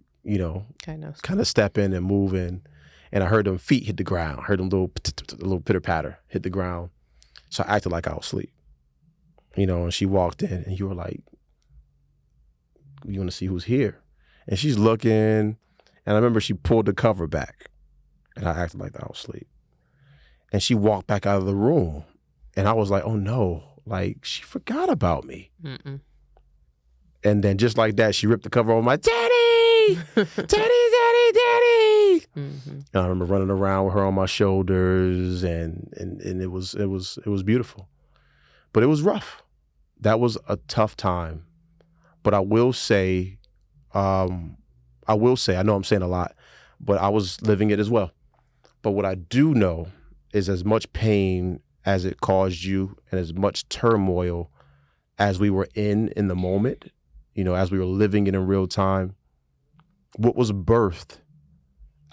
kind of stepping and moving. And I heard them feet hit the ground. I heard them little pitter patter hit the ground. So I acted like I was asleep. And she walked in and you were like, you want to see who's here? And she's looking, and I remember she pulled the cover back, and I acted like I was asleep. And she walked back out of the room, and I was like, oh no, like, she forgot about me. Mm-mm. And then just like that, she ripped the cover over my, Daddy! Daddy! Mm-hmm. And I remember running around with her on my shoulders, and it was beautiful. But it was rough. That was a tough time. But I will say, I know I'm saying a lot, but I was living it as well. But what I do know is, as much pain as it caused you and as much turmoil as we were in the moment, as we were living it in real time, what was birthed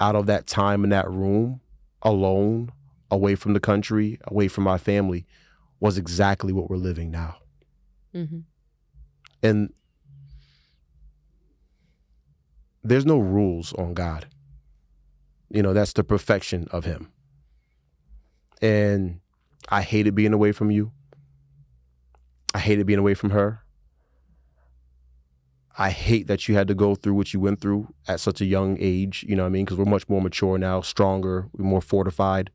out of that time in that room, alone, away from the country, away from my family, was exactly what we're living now. Mm-hmm. And there's no rules on God. That's the perfection of him. And I hated being away from you. I hated being away from her. I hate that you had to go through what you went through at such a young age, you know what I mean? Because we're much more mature now, stronger, we're more fortified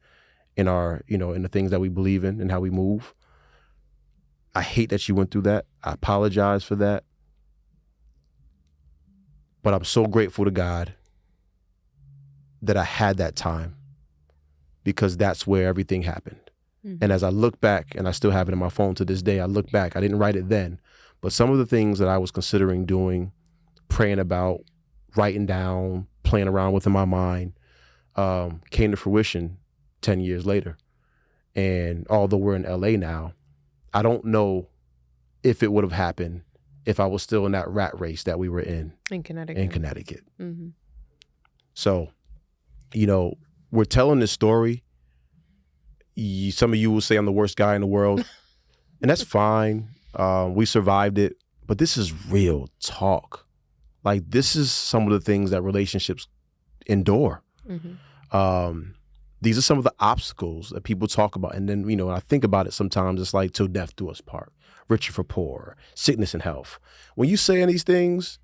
in our, in the things that we believe in and how we move. I hate that you went through that. I apologize for that. But I'm so grateful to God that I had that time, because that's where everything happened. Mm-hmm. And as I look back, and I still have it in my phone to this day, I look back, I didn't write it then, but some of the things that I was considering doing, praying about, writing down, playing around with in my mind, came to fruition 10 years later. And although we're in LA now, I don't know if it would have happened if I was still in that rat race that we were in Connecticut. Mm-hmm. So, we're telling this story. Some of you will say I'm the worst guy in the world, and that's fine. We survived it, but this is real talk. Like, this is some of the things that relationships endure. Mm-hmm. These are some of the obstacles that people talk about. And then, when I think about it, sometimes it's like, till death do us part, richer for poor, sickness and health. When you saying these things,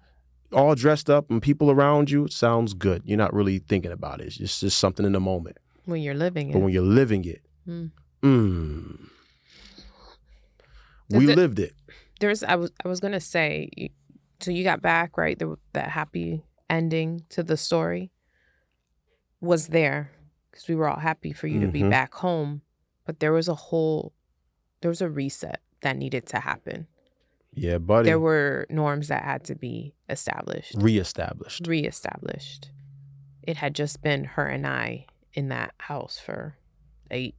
all dressed up and people around you, it sounds good. You're not really thinking about it. It's just something in the moment. When you're living it. But when you're living it, we lived it. I was going to say, so you got back, right? That happy ending to the story was there, because we were all happy for you to be back home. But there was a reset that needed to happen. Yeah, buddy. There were norms that had to be established. Reestablished. It had just been her and I in that house for 8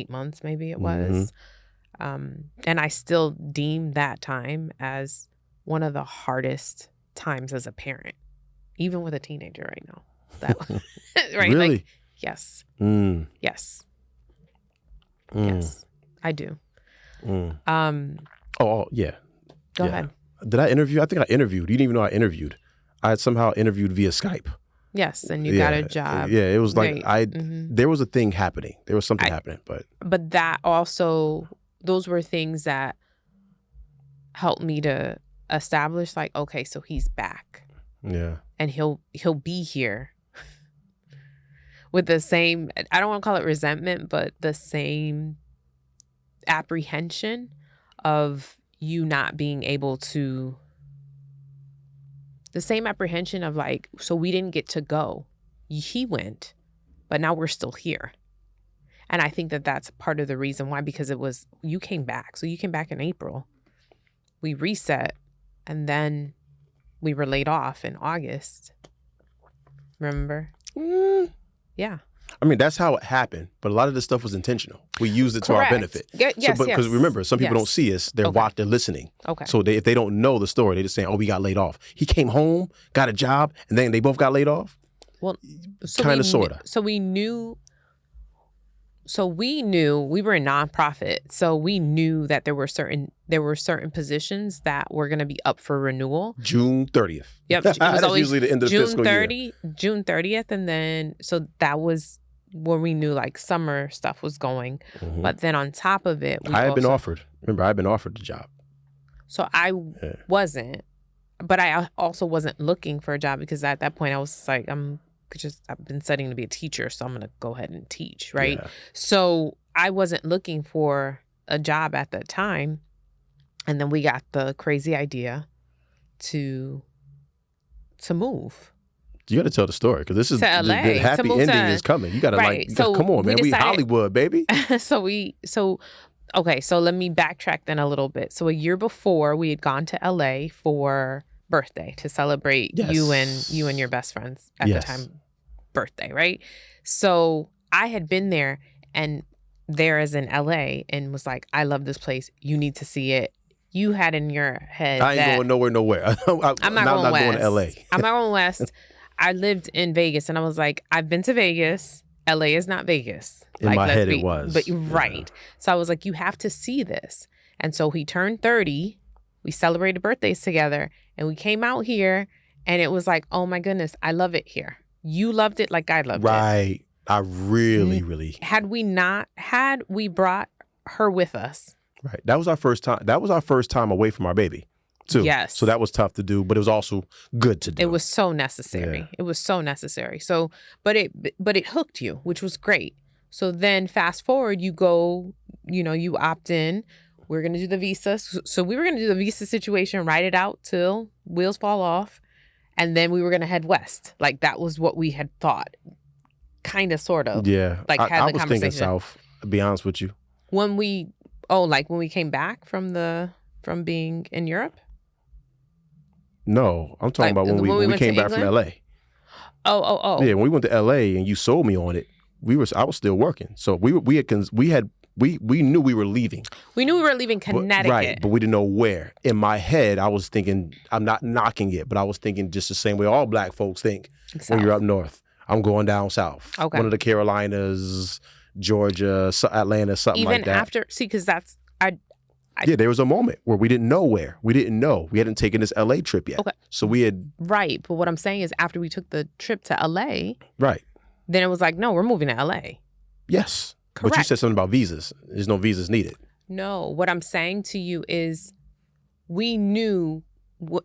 months maybe it was. And I still deem that time as one of the hardest times as a parent, even with a teenager right now. That right? Really? Like, yes. Yes. Yes, I do. Oh, yeah. Go ahead. Did I interview? I think I interviewed. You didn't even know I interviewed. I had somehow interviewed via Skype. Yes, and you got a job. Yeah, it was like there was a thing happening. There was something happening, but that also, those were things that helped me to establish, like, okay, so he's back. Yeah. And he'll be here with the same, I don't want to call it resentment, but the same apprehension of you not being able to, the same apprehension of like, so we didn't get to go. He went, but now we're still here. And I think that that's part of the reason why, because it was, you came back. So you came back in April. We reset, and then we were laid off in August. Remember? Yeah. I mean, that's how it happened, but a lot of this stuff was intentional. We used it to our benefit. Yes, because remember, some people don't see us. They're they're listening. Okay. So if they don't know the story, they're just saying, oh, we got laid off. He came home, got a job, and then they both got laid off? Well, kind of, sort of. So we knew we were a nonprofit. So we knew that there were certain positions that were going to be up for renewal. June 30th. Yep. It was always usually the end of the fiscal year. June 30th. And then, so that was where we knew like summer stuff was going. But then on top of it, I had been offered. Remember, I had been offered the job. So I wasn't, but I also wasn't looking for a job, because at that point I was just like, I've been studying to be a teacher, so I'm going to go ahead and teach, right? Yeah. So I wasn't looking for a job at the time. And then we got the crazy idea to move. You got to tell the story, because this is to LA, the happy ending is coming. You got to come on, man. We Hollywood, baby. So let me backtrack then a little bit. So a year before, we had gone to LA for birthday to celebrate you and your best friend's at the time birthday, right? So I had been there as in LA, and was like, I love this place. You need to see it. You had in your head I ain't going nowhere. I'm not going to LA. I'm not going west. I lived in Vegas, and I was like, I've been to Vegas. LA is not Vegas. In my head it was. But right. So I was like, you have to see this. And so he turned 30. We celebrated birthdays together, and we came out here, and it was like, oh my goodness, I love it here. You loved it like I loved it. Right. I really. Had we brought her with us. Right. That was our first time. That was our first time away from our baby, too. Yes. So that was tough to do, but it was also good to do. It was so necessary. Yeah. It was so necessary. So, but it hooked you, which was great. So then fast forward, you go, you opt in. We're going to do the visa. So we were going to do the visa situation, ride it out till wheels fall off. And then we were going to head west. Like, that was what we had thought. Kind of, sort of. Yeah. Like, I was thinking south, to be honest with you. When we came back from being in Europe? No, I'm talking about when we came back from LA. Oh. Yeah, when we went to LA and you sold me on it, I was still working. So we knew we were leaving. We knew we were leaving Connecticut. But we didn't know where. In my head, I was thinking, I'm not knocking it, but I was thinking just the same way all black folks think when you're up north. I'm going down south. Okay. One of the Carolinas, Georgia, Atlanta, something like that. Even after, because that's, yeah, there was a moment where we didn't know where. We didn't know. We hadn't taken this LA trip yet. Okay. So we had. Right. But what I'm saying is, after we took the trip to LA. Right. Then it was like, no, we're moving to LA. Yes. Correct. But you said something about visas. There's no visas needed. No. What I'm saying to you is, we knew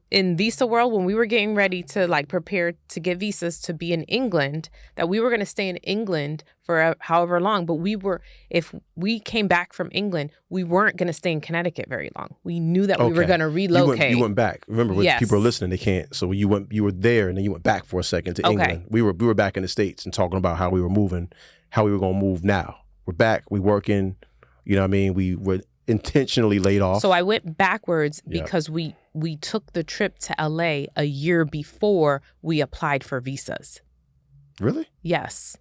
in visa world, when we were getting ready to like prepare to get visas to be in England, that we were going to stay in England for however long. But if we came back from England, we weren't going to stay in Connecticut very long. We knew that we were going to relocate. You went back. Remember, when people are listening, they can't. So you were there, and then you went back for a second to England. We were back in the States and talking about how we were moving, how we were going to move now. We're back. We working. You know what I mean? We were intentionally laid off. So I went backwards because we took the trip to LA a year before we applied for visas. Really? Yes.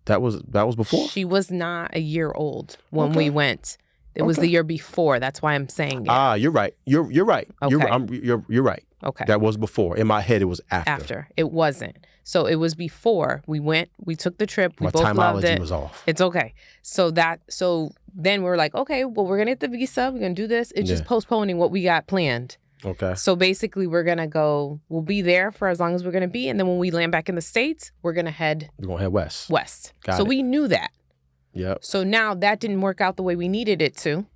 That was before? She was not a year old when we went. It was the year before. That's why I'm saying it. You're right. You're right. Okay. You're right. Okay. That was before. In my head, it was after. After. It wasn't. So it was before. We went, we took the trip, we my both loved it. Timology was off. It's okay. So then we were like, okay, well, we're going to get the visa. We're going to do this. It's just postponing what we got planned. Okay. So basically, we're going to go, we'll be there for as long as we're going to be. And then when we land back in the States, we're going to head west. So we knew that. Yep. So now that didn't work out the way we needed it to.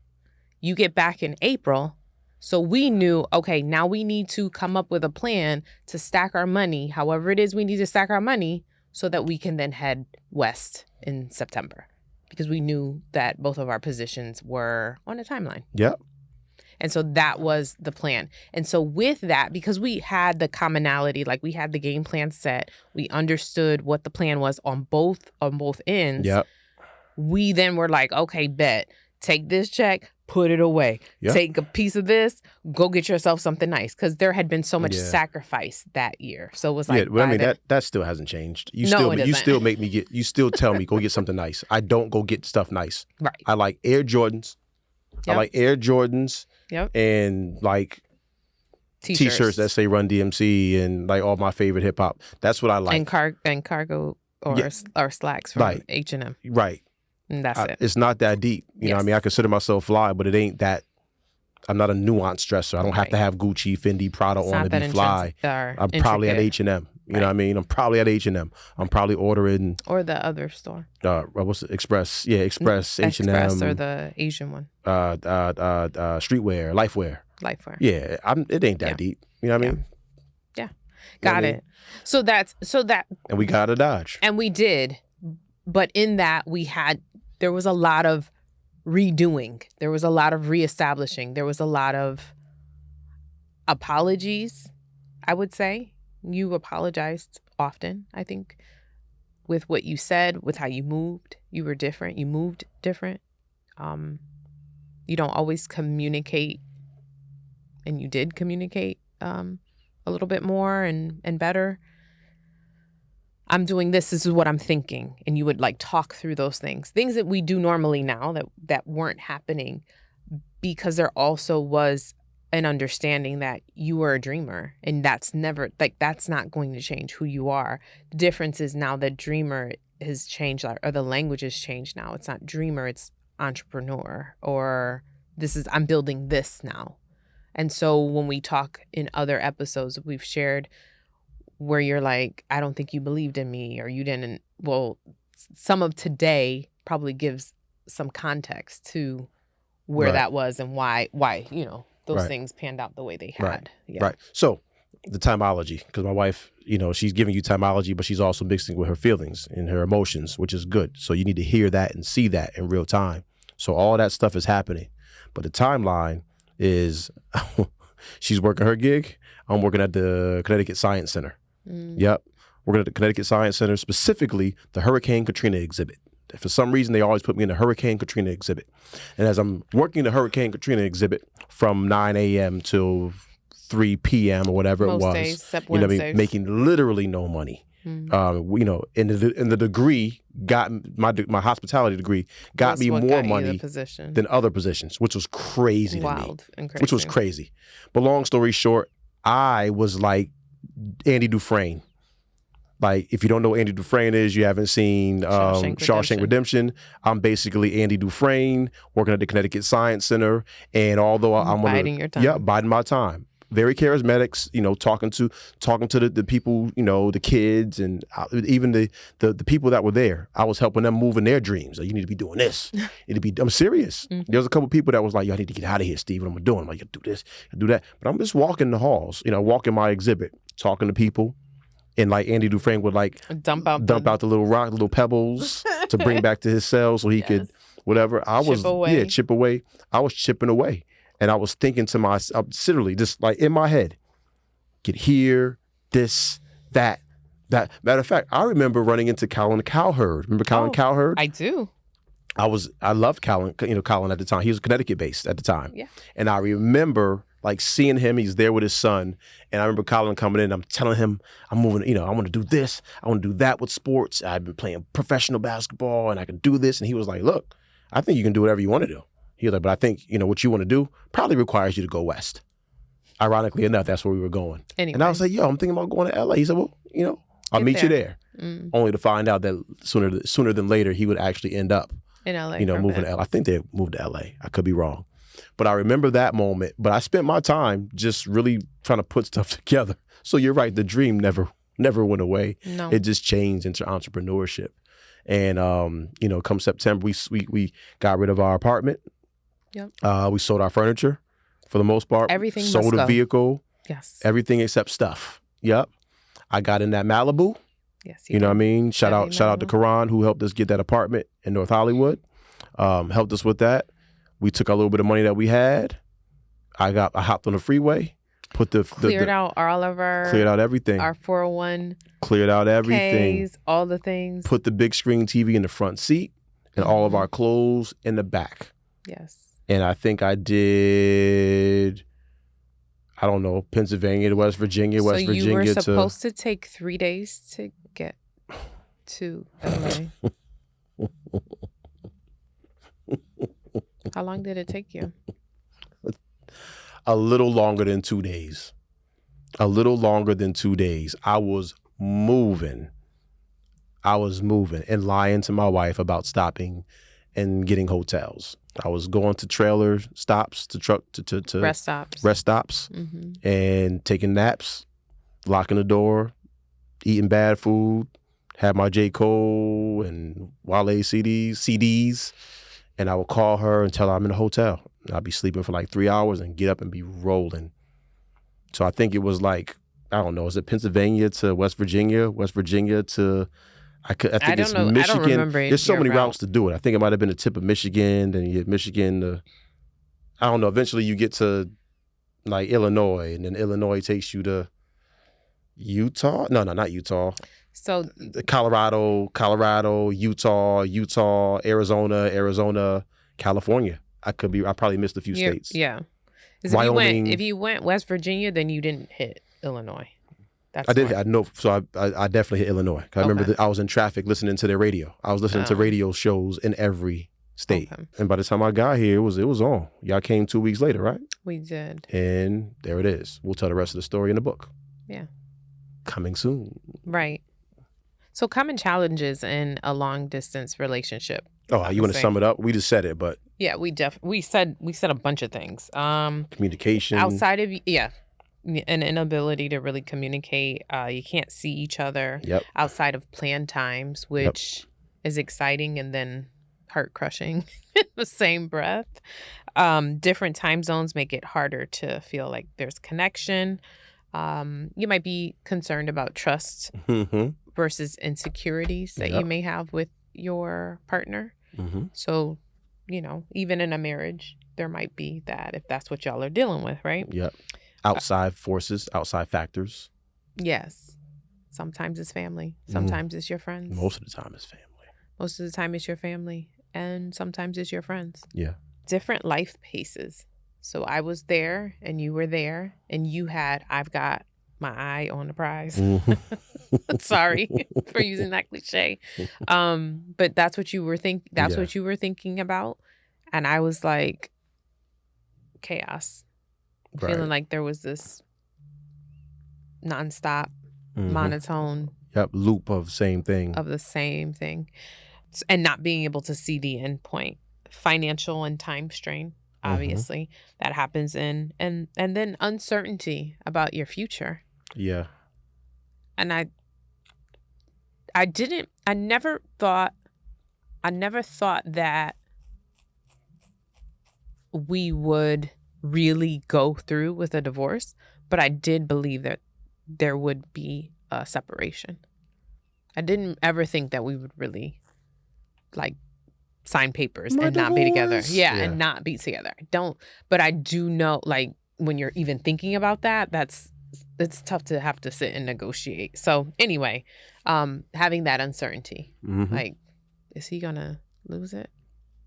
You get back in April. So we knew, okay, now we need to come up with a plan to stack our money, however it is we need to stack our money, so that we can then head west in September. Because we knew that both of our positions were on a timeline. Yep. And so that was the plan. And so with that, because we had the commonality, like we had the game plan set, we understood what the plan was on both ends. Yep. We then were like, okay, bet. Take this check, put it away. Yep. Take a piece of this, go get yourself something nice. Because there had been so much sacrifice that year. So it was like, but I mean, that still hasn't changed. You still make me you still tell me, go get something nice. I don't go get stuff nice. Right. I like Air Jordans. Yep. I like Air Jordans. Yep. And like T-shirts that say Run DMC and like all my favorite hip hop. That's what I like. And cargo or slacks from H&M. Right. And that's it. It's not that deep. You know what I mean? I consider myself fly, but it ain't that. I'm not a nuanced dresser. I don't have to have Gucci, Fendi, Prada on to be fly. I'm probably at H&M. You know what I mean? I'm probably at H&M. I'm probably ordering. Or the other store. What's it? Express. Yeah, Express, H&M. Express or the Asian one. Streetwear, Lifewear. Yeah, it ain't that deep. You know what I mean? Yeah. Got it. So that. And we got a Dodge. And we did. But in that, there was a lot of redoing. There was a lot of reestablishing. There was a lot of apologies, I would say. You apologized often, I think, with what you said, with how you moved. You were different. You moved different. You don't always communicate, and you did communicate a little bit more and better. I'm doing this is what I'm thinking. And you would like talk through those things that we do normally now that weren't happening, because there also was an understanding that you were a dreamer, and that's not going to change who you are. The difference is now that dreamer has changed, or the language has changed now. It's not dreamer, it's entrepreneur, or I'm building this now. And so when we talk in other episodes we've shared, where you're like, I don't think you believed in me, or you didn't. Well, some of today probably gives some context to where that was and why, those things panned out the way they had. Right. Yeah. Right. So the timology, because my wife, she's giving you timology, but she's also mixing with her feelings and her emotions, which is good. So you need to hear that and see that in real time. So all that stuff is happening. But the timeline is she's working her gig. I'm working at the Connecticut Science Center. Yep. Working at the Connecticut Science Center, specifically the Hurricane Katrina exhibit. For some reason, they always put me in the Hurricane Katrina exhibit. And as I'm working the Hurricane Katrina exhibit from 9 a.m. till 3 p.m. or whatever Most it was, days, except Wednesdays. Making literally no money. And the degree got my hospitality degree got me more money than other positions, which was crazy to me. Wild and crazy. Which was crazy. But long story short, I was like Andy Dufresne. Like, if you don't know what Andy Dufresne is, you haven't seen Shawshank Redemption. I'm basically Andy Dufresne working at the Connecticut Science Center, and although I'm biding your time, biding my time. Very charismatic, talking to the people, the kids, and even the people that were there. I was helping them move in their dreams. Like, you need to be doing this. I'm serious. Mm-hmm. There was a couple of people that was like, I need to get out of here, Steve. What am I doing? I'm like, do this, do that. But I'm just walking the halls, walking my exhibit, talking to people. And like Andy Dufresne would like dump out the little rock, the little pebbles to bring back to his cell so he could whatever. Chip away. I was chipping away. And I was thinking to myself, literally, just like in my head, get here, this, that. Matter of fact, I remember running into Calil Cowherd. Remember Calil Cowherd? I do. I loved Colin, Colin at the time. He was Connecticut based at the time. Yeah. And I remember like seeing him, he's there with his son. And I remember Colin coming in, I'm telling him, I'm moving, I want to do this. I want to do that with sports. I've been playing professional basketball and I can do this. And he was like, look, I think you can do whatever you want to do. He was like, but I think, what you want to do probably requires you to go west. Ironically enough, that's where we were going. Anyway. And I was like, I'm thinking about going to LA. He said, well, I'll meet you there. Only to find out that sooner than later, he would actually end up in LA. Moving to LA. I think they moved to LA. I could be wrong. But I remember that moment. But I spent my time just really trying to put stuff together. So you're right. The dream never went away. No. It just changed into entrepreneurship. And, come September, we got rid of our apartment. Yep. We sold our furniture for the most part. Everything sold a vehicle. Yes. Everything except stuff. Yep. I got in that Malibu. Yes. You know what I mean? Shout out to Karan, who helped us get that apartment in North Hollywood. Helped us with that. We took a little bit of money that we had. I hopped on the freeway, cleared out everything. Our 401. Cleared out everything. Ks, all the things. Put the big screen TV in the front seat and all of our clothes in the back. Yes. And I think I did, I don't know, Pennsylvania to West Virginia, So you were supposed to take 3 days to get to LA. How long did it take you? A little longer than 2 days. I was moving and lying to my wife about stopping and getting hotels. I was going to trailer stops, to rest stops, and taking naps, locking the door, eating bad food, had my J. Cole and Wale CDs, and I would call her and tell her I'm in a hotel. I'd be sleeping for like 3 hours and get up and be rolling. So I think it was like, I don't know, is it Pennsylvania to West Virginia to, I think it's Michigan. I don't remember. There's so many routes to do it. I think it might have been the tip of Michigan, then you get Michigan to, I don't know, eventually you get to like Illinois, and then Illinois takes you to Utah. No, not Utah. So Colorado, Utah, Arizona, California. I probably missed a few states. Yeah. Wyoming. If you went West Virginia, then you didn't hit Illinois. I know. So I definitely hit Illinois. I remember that I was in traffic listening to their radio. I was listening to radio shows in every state. Okay. And by the time I got here, it was on. Y'all came 2 weeks later, right? We did. And there it is. We'll tell the rest of the story in the book. Yeah. Coming soon. Right. So common challenges in a long distance relationship. Oh, you want to sum it up? We just said it, but yeah, we said a bunch of things. Communication. Outside of an inability to really communicate. You can't see each other outside of planned times, which is exciting and then heart crushing in the same breath. Different time zones make it harder to feel like there's connection. You might be concerned about trust versus insecurities that you may have with your partner. So, even in a marriage, there might be that if that's what y'all are dealing with, right? Yep. Outside forces, outside factors. Yes. Sometimes it's family. Sometimes it's your friends. Most of the time it's family. Most of the time it's your family. And sometimes it's your friends. Yeah. Different life paces. So I was there and you were there and I've got my eye on the prize. Sorry for using that cliche. But that's what you were what you were thinking about. And I was like, chaos. Right. Feeling like there was this nonstop, monotone. Loop of the same thing. And not being able to see the end point. Financial and time strain, obviously. That happens and then uncertainty about your future. Yeah. And I never thought that we would really go through with a divorce, but I did believe that there would be a separation. I didn't ever think that we would really sign papers and not be together. Yeah, and not be together. But I do know, when you're even thinking about that, it's tough to have to sit and negotiate. So anyway, having that uncertainty, is he gonna lose it?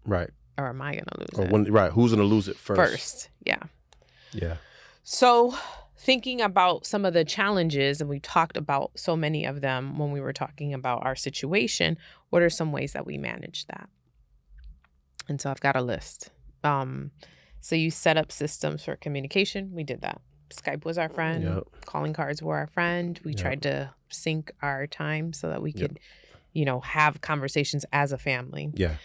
Right. Or am I going to lose Or it? right. Who's going to lose it first? First, yeah. Yeah. So thinking about some of the challenges, and we talked about so many of them when we were talking about our situation, what are some ways that we manage that? And so I've got a list. So you set up systems for communication. We did that. Skype was our friend. Yep. Calling cards were our friend. We tried to sync our time so that we could, have conversations as a family. Yeah.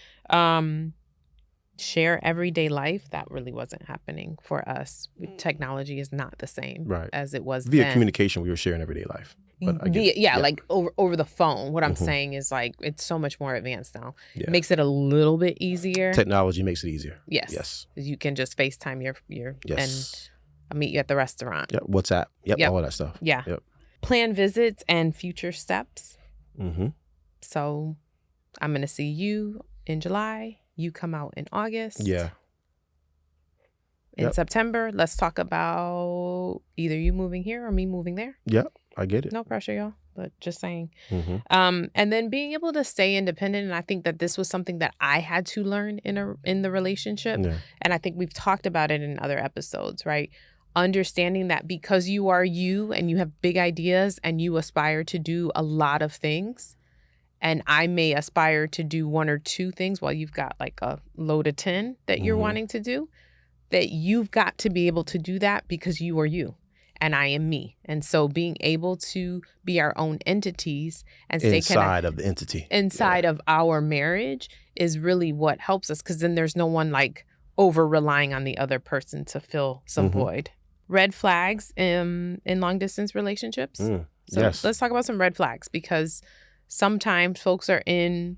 Share everyday life. That really wasn't happening for us. Technology is not the same as it was via then. Communication. We were sharing everyday life. But like over the phone. What I'm saying is like it's so much more advanced now. It makes it a little bit easier. Technology makes it easier. Yes. You can just FaceTime your and I'll meet you at the restaurant. Yep. WhatsApp. Yep. All that stuff. Yeah. Yep. Plan visits and future steps. Mm-hmm. So I'm gonna see you in July. You come out in August. Yeah. In September, let's talk about either you moving here or me moving there. Yep. I get it. No pressure, y'all, but just saying. Mm-hmm. And then being able to stay independent. And I think that this was something that I had to learn in the relationship. Yeah. And I think we've talked about it in other episodes, right? Understanding that because you are you and you have big ideas and you aspire to do a lot of things, and I may aspire to do one or two things while you've got like a load of 10 that you're wanting to do, that you've got to be able to do that because you are you and I am me. And so being able to be our own entities and stay inside of the entity, inside of our marriage is really what helps us, because then there's no one like over relying on the other person to fill some void. Red flags in long distance relationships. So let's talk about some red flags, because sometimes folks are in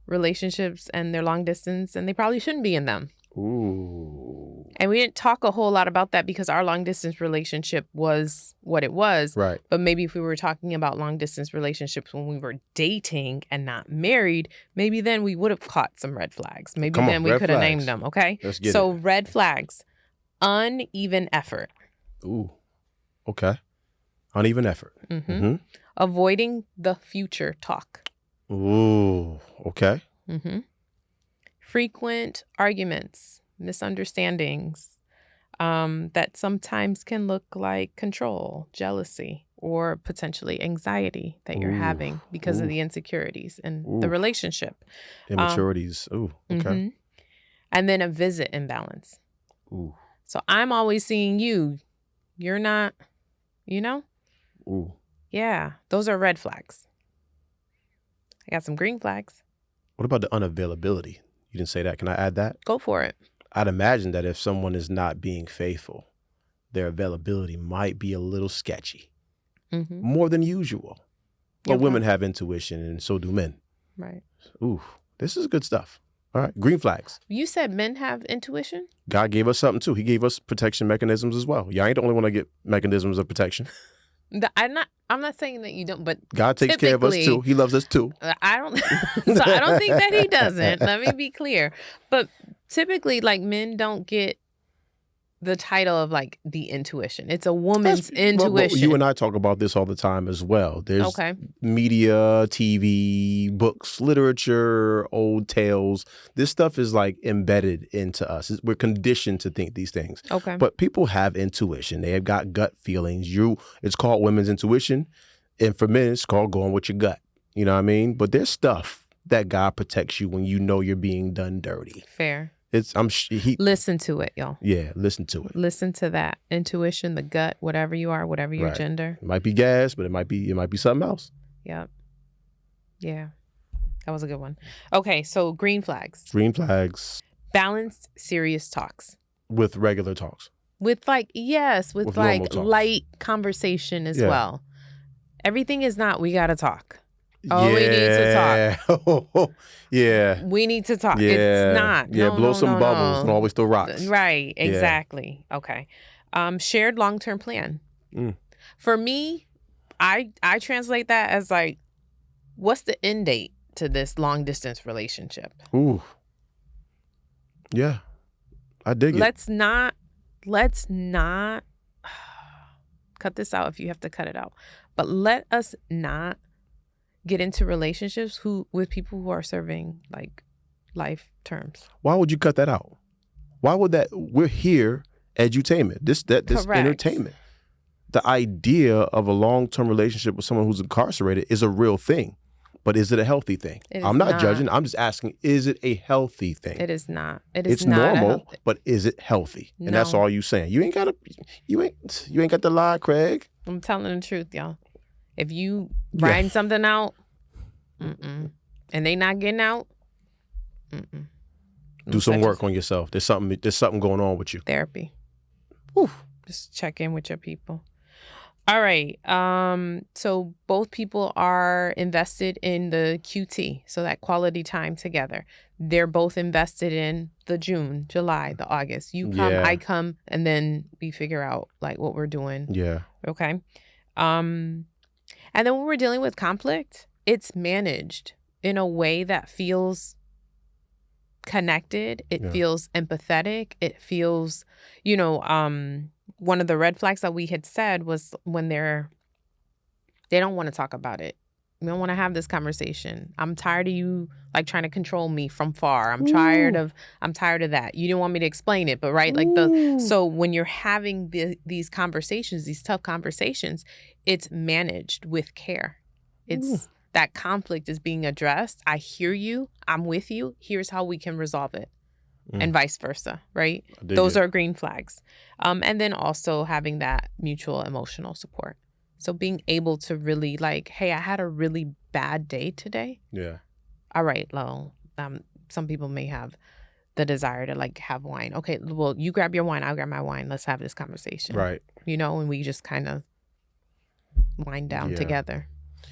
relationships and they're long distance and they probably shouldn't be in them. Ooh. And we didn't talk a whole lot about that because our long distance relationship was what it was. Right. But maybe if we were talking about long distance relationships when we were dating and not married, maybe then we would have caught some red flags. Maybe then we could have named them. Okay. Let's get it. Red flags, uneven effort. Ooh. Okay. Uneven effort. Mm-hmm. Avoiding the future talk. Ooh. Okay. Mm-hmm. Frequent arguments, misunderstandings, that sometimes can look like control, jealousy, or potentially anxiety that you're having because of the insecurities in the relationship. Immaturities. Ooh. Okay. Mm-hmm. And then a visit imbalance. Ooh. So I'm always seeing you. You're not, Ooh. Yeah, those are red flags. I got some green flags. What about the unavailability? You didn't say that. Can I add that? Go for it. I'd imagine that if someone is not being faithful, their availability might be a little sketchy. Mm-hmm. More than usual. But women have intuition, and so do men. Right. Ooh, this is good stuff. All right, green flags. You said men have intuition? God gave us something too. He gave us protection mechanisms as well. Y'all ain't the only one to get mechanisms of protection. I'm not saying that you don't, but God takes care of us too. He loves us too. I don't think that he doesn't. Let me be clear. But typically, like, men don't get the title of like the intuition. It's a woman's intuition. Well, you and I talk about this all the time as well. There's media, TV, books, literature, old tales. This stuff is like embedded into us. We're conditioned to think these things. Okay. But people have intuition. They have got gut feelings. It's called women's intuition. And for men, it's called going with your gut. You know what I mean? But there's stuff that God protects you when you know you're being done dirty. Fair. Listen to it, y'all. Yeah, listen to it. Listen to that intuition, the gut, whatever you are, whatever your gender. It might be gas, but it might be something else. Yep. Yeah, that was a good one. Okay, so green flags. Green flags. Balanced, serious talks. With regular talks. With like light conversation as well. Everything is not we gotta talk. Oh, we need to talk. Yeah. We need to talk. Yeah. It's not. Yeah, blow some bubbles and always throw rocks. Right. Exactly. Yeah. Okay. Shared long-term plan. For me, I translate that as like, what's the end date to this long-distance relationship? Ooh. Yeah. I dig it. Let's not cut this out if you have to cut it out. But let us not get into relationships with people who are serving like life terms. Why would you cut that out? Why would that? We're here, edutainment. This Correct. entertainment. The idea of a long-term relationship with someone who's incarcerated is a real thing. But is it a healthy thing? I'm not judging. I'm just asking, is it a healthy thing? It is not. It's not normal, but is it healthy? No. And that's all you saying. You ain't got to lie, Craig. I'm telling the truth, y'all. If you riding something out, and they not getting out, do some work on yourself. There's something going on with you. Therapy. Whew. Just check in with your people. All right. So both people are invested in the QT, so that quality time together. They're both invested in the June, July, the August. You come, I come, and then we figure out like what we're doing. Yeah. Okay. And then when we're dealing with conflict, it's managed in a way that feels connected. It feels empathetic. It feels, one of the red flags that we had said was when they don't want to talk about it. We don't want to have this conversation. I'm tired of you like trying to control me from far. I'm tired of that. You didn't want me to explain it, but right? Like so when you're having these conversations, these tough conversations, it's managed with care. It's that conflict is being addressed. I hear you. I'm with you. Here's how we can resolve it. And vice versa, right? Those are green flags. And then also having that mutual emotional support. So being able to really like, hey, I had a really bad day today. Yeah. All right, well, some people may have the desire to like have wine. Okay, well, you grab your wine, I'll grab my wine. Let's have this conversation. Right. And we just kind of wind down together.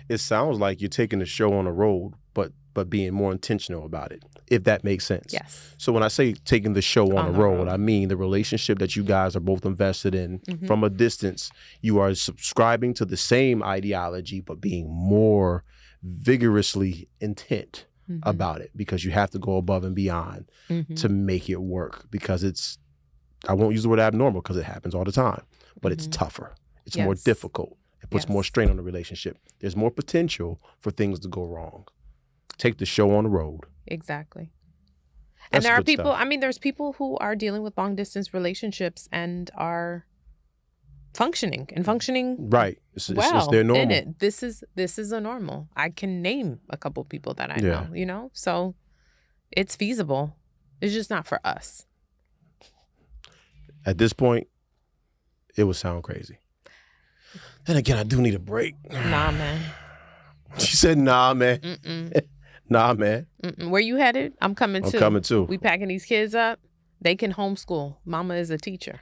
It sounds like you're taking the show on the road, but being more intentional about it, if that makes sense. Yes. So when I say taking the show on the road, I mean the relationship that you guys are both invested in from a distance. You are subscribing to the same ideology, but being more vigorously intent about it because you have to go above and beyond to make it work because I won't use the word abnormal because it happens all the time, but it's tougher. It's more difficult. It puts more strain on the relationship. There's more potential for things to go wrong. Take the show on the road. Exactly. And there are people, there's people who are dealing with long distance relationships and are functioning right. It's their normal. In it. This is a normal. I can name a couple people that I know, so it's feasible. It's just not for us. At this point, it would sound crazy. Then again, I do need a break. Nah, man. She said, nah, man. Nah, man. Where you headed? I'm coming too. I'm coming too. We packing these kids up. They can homeschool. Mama is a teacher.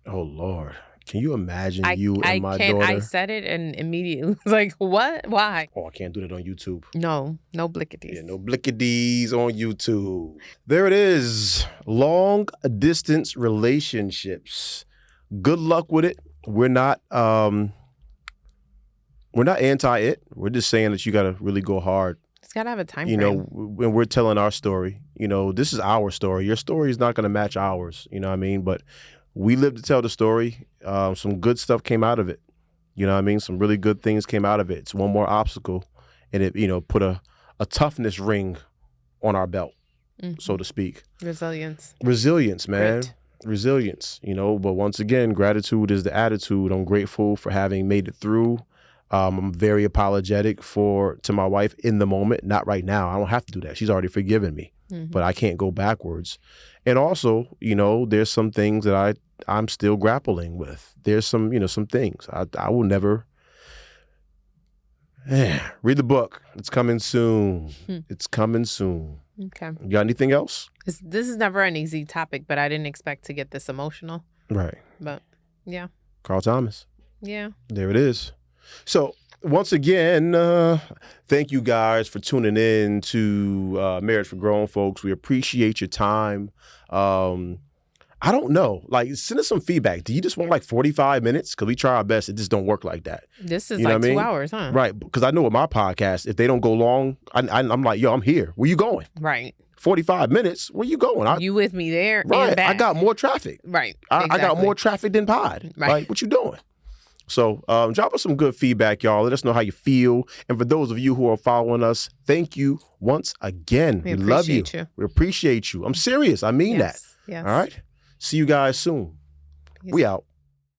Oh, Lord. Can you imagine you and my daughter? I said it and immediately was like, what? Why? Oh, I can't do that on YouTube. No blickities. Yeah, no blickities on YouTube. There it is. Long distance relationships. Good luck with it. We're not anti it. We're just saying that you got to really go hard. It's got to have a time frame. When we're telling our story, this is our story. Your story is not going to match ours. You know what I mean? But we live to tell the story. Some good stuff came out of it. You know what I mean? Some really good things came out of it. It's one more obstacle. And it, put a toughness ring on our belt, so to speak. Resilience, man. Grit. Resilience, but once again, gratitude is the attitude. I'm grateful for having made it through. I'm very apologetic to my wife in the moment. Not right now. I don't have to do that. She's already forgiven me, but I can't go backwards. And also, there's some things that I'm still grappling with. There's some, some things I will never read the book. It's coming soon. It's coming soon. Okay. You got anything else? This is never an easy topic, but I didn't expect to get this emotional. Right. But yeah. Carl Thomas. Yeah. There it is. So once again, thank you guys for tuning in to Marriage for Grown Folks. We appreciate your time. I don't know. Send us some feedback. Do you just want 45 minutes? Because we try our best. It just don't work like that. This is 2 hours, huh? Right. Because I know with my podcast, if they don't go long, I'm like, yo, I'm here. Where you going? Right. 45 minutes? Where you going? You with me there? Right. And back. I got more traffic. Right. I got more traffic than pod. Right. What you doing? So drop us some good feedback, y'all. Let us know how you feel. And for those of you who are following us, thank you once again. We love you. We appreciate you. I'm serious. I mean that. Yes. All right. See you guys soon. Yes. We out.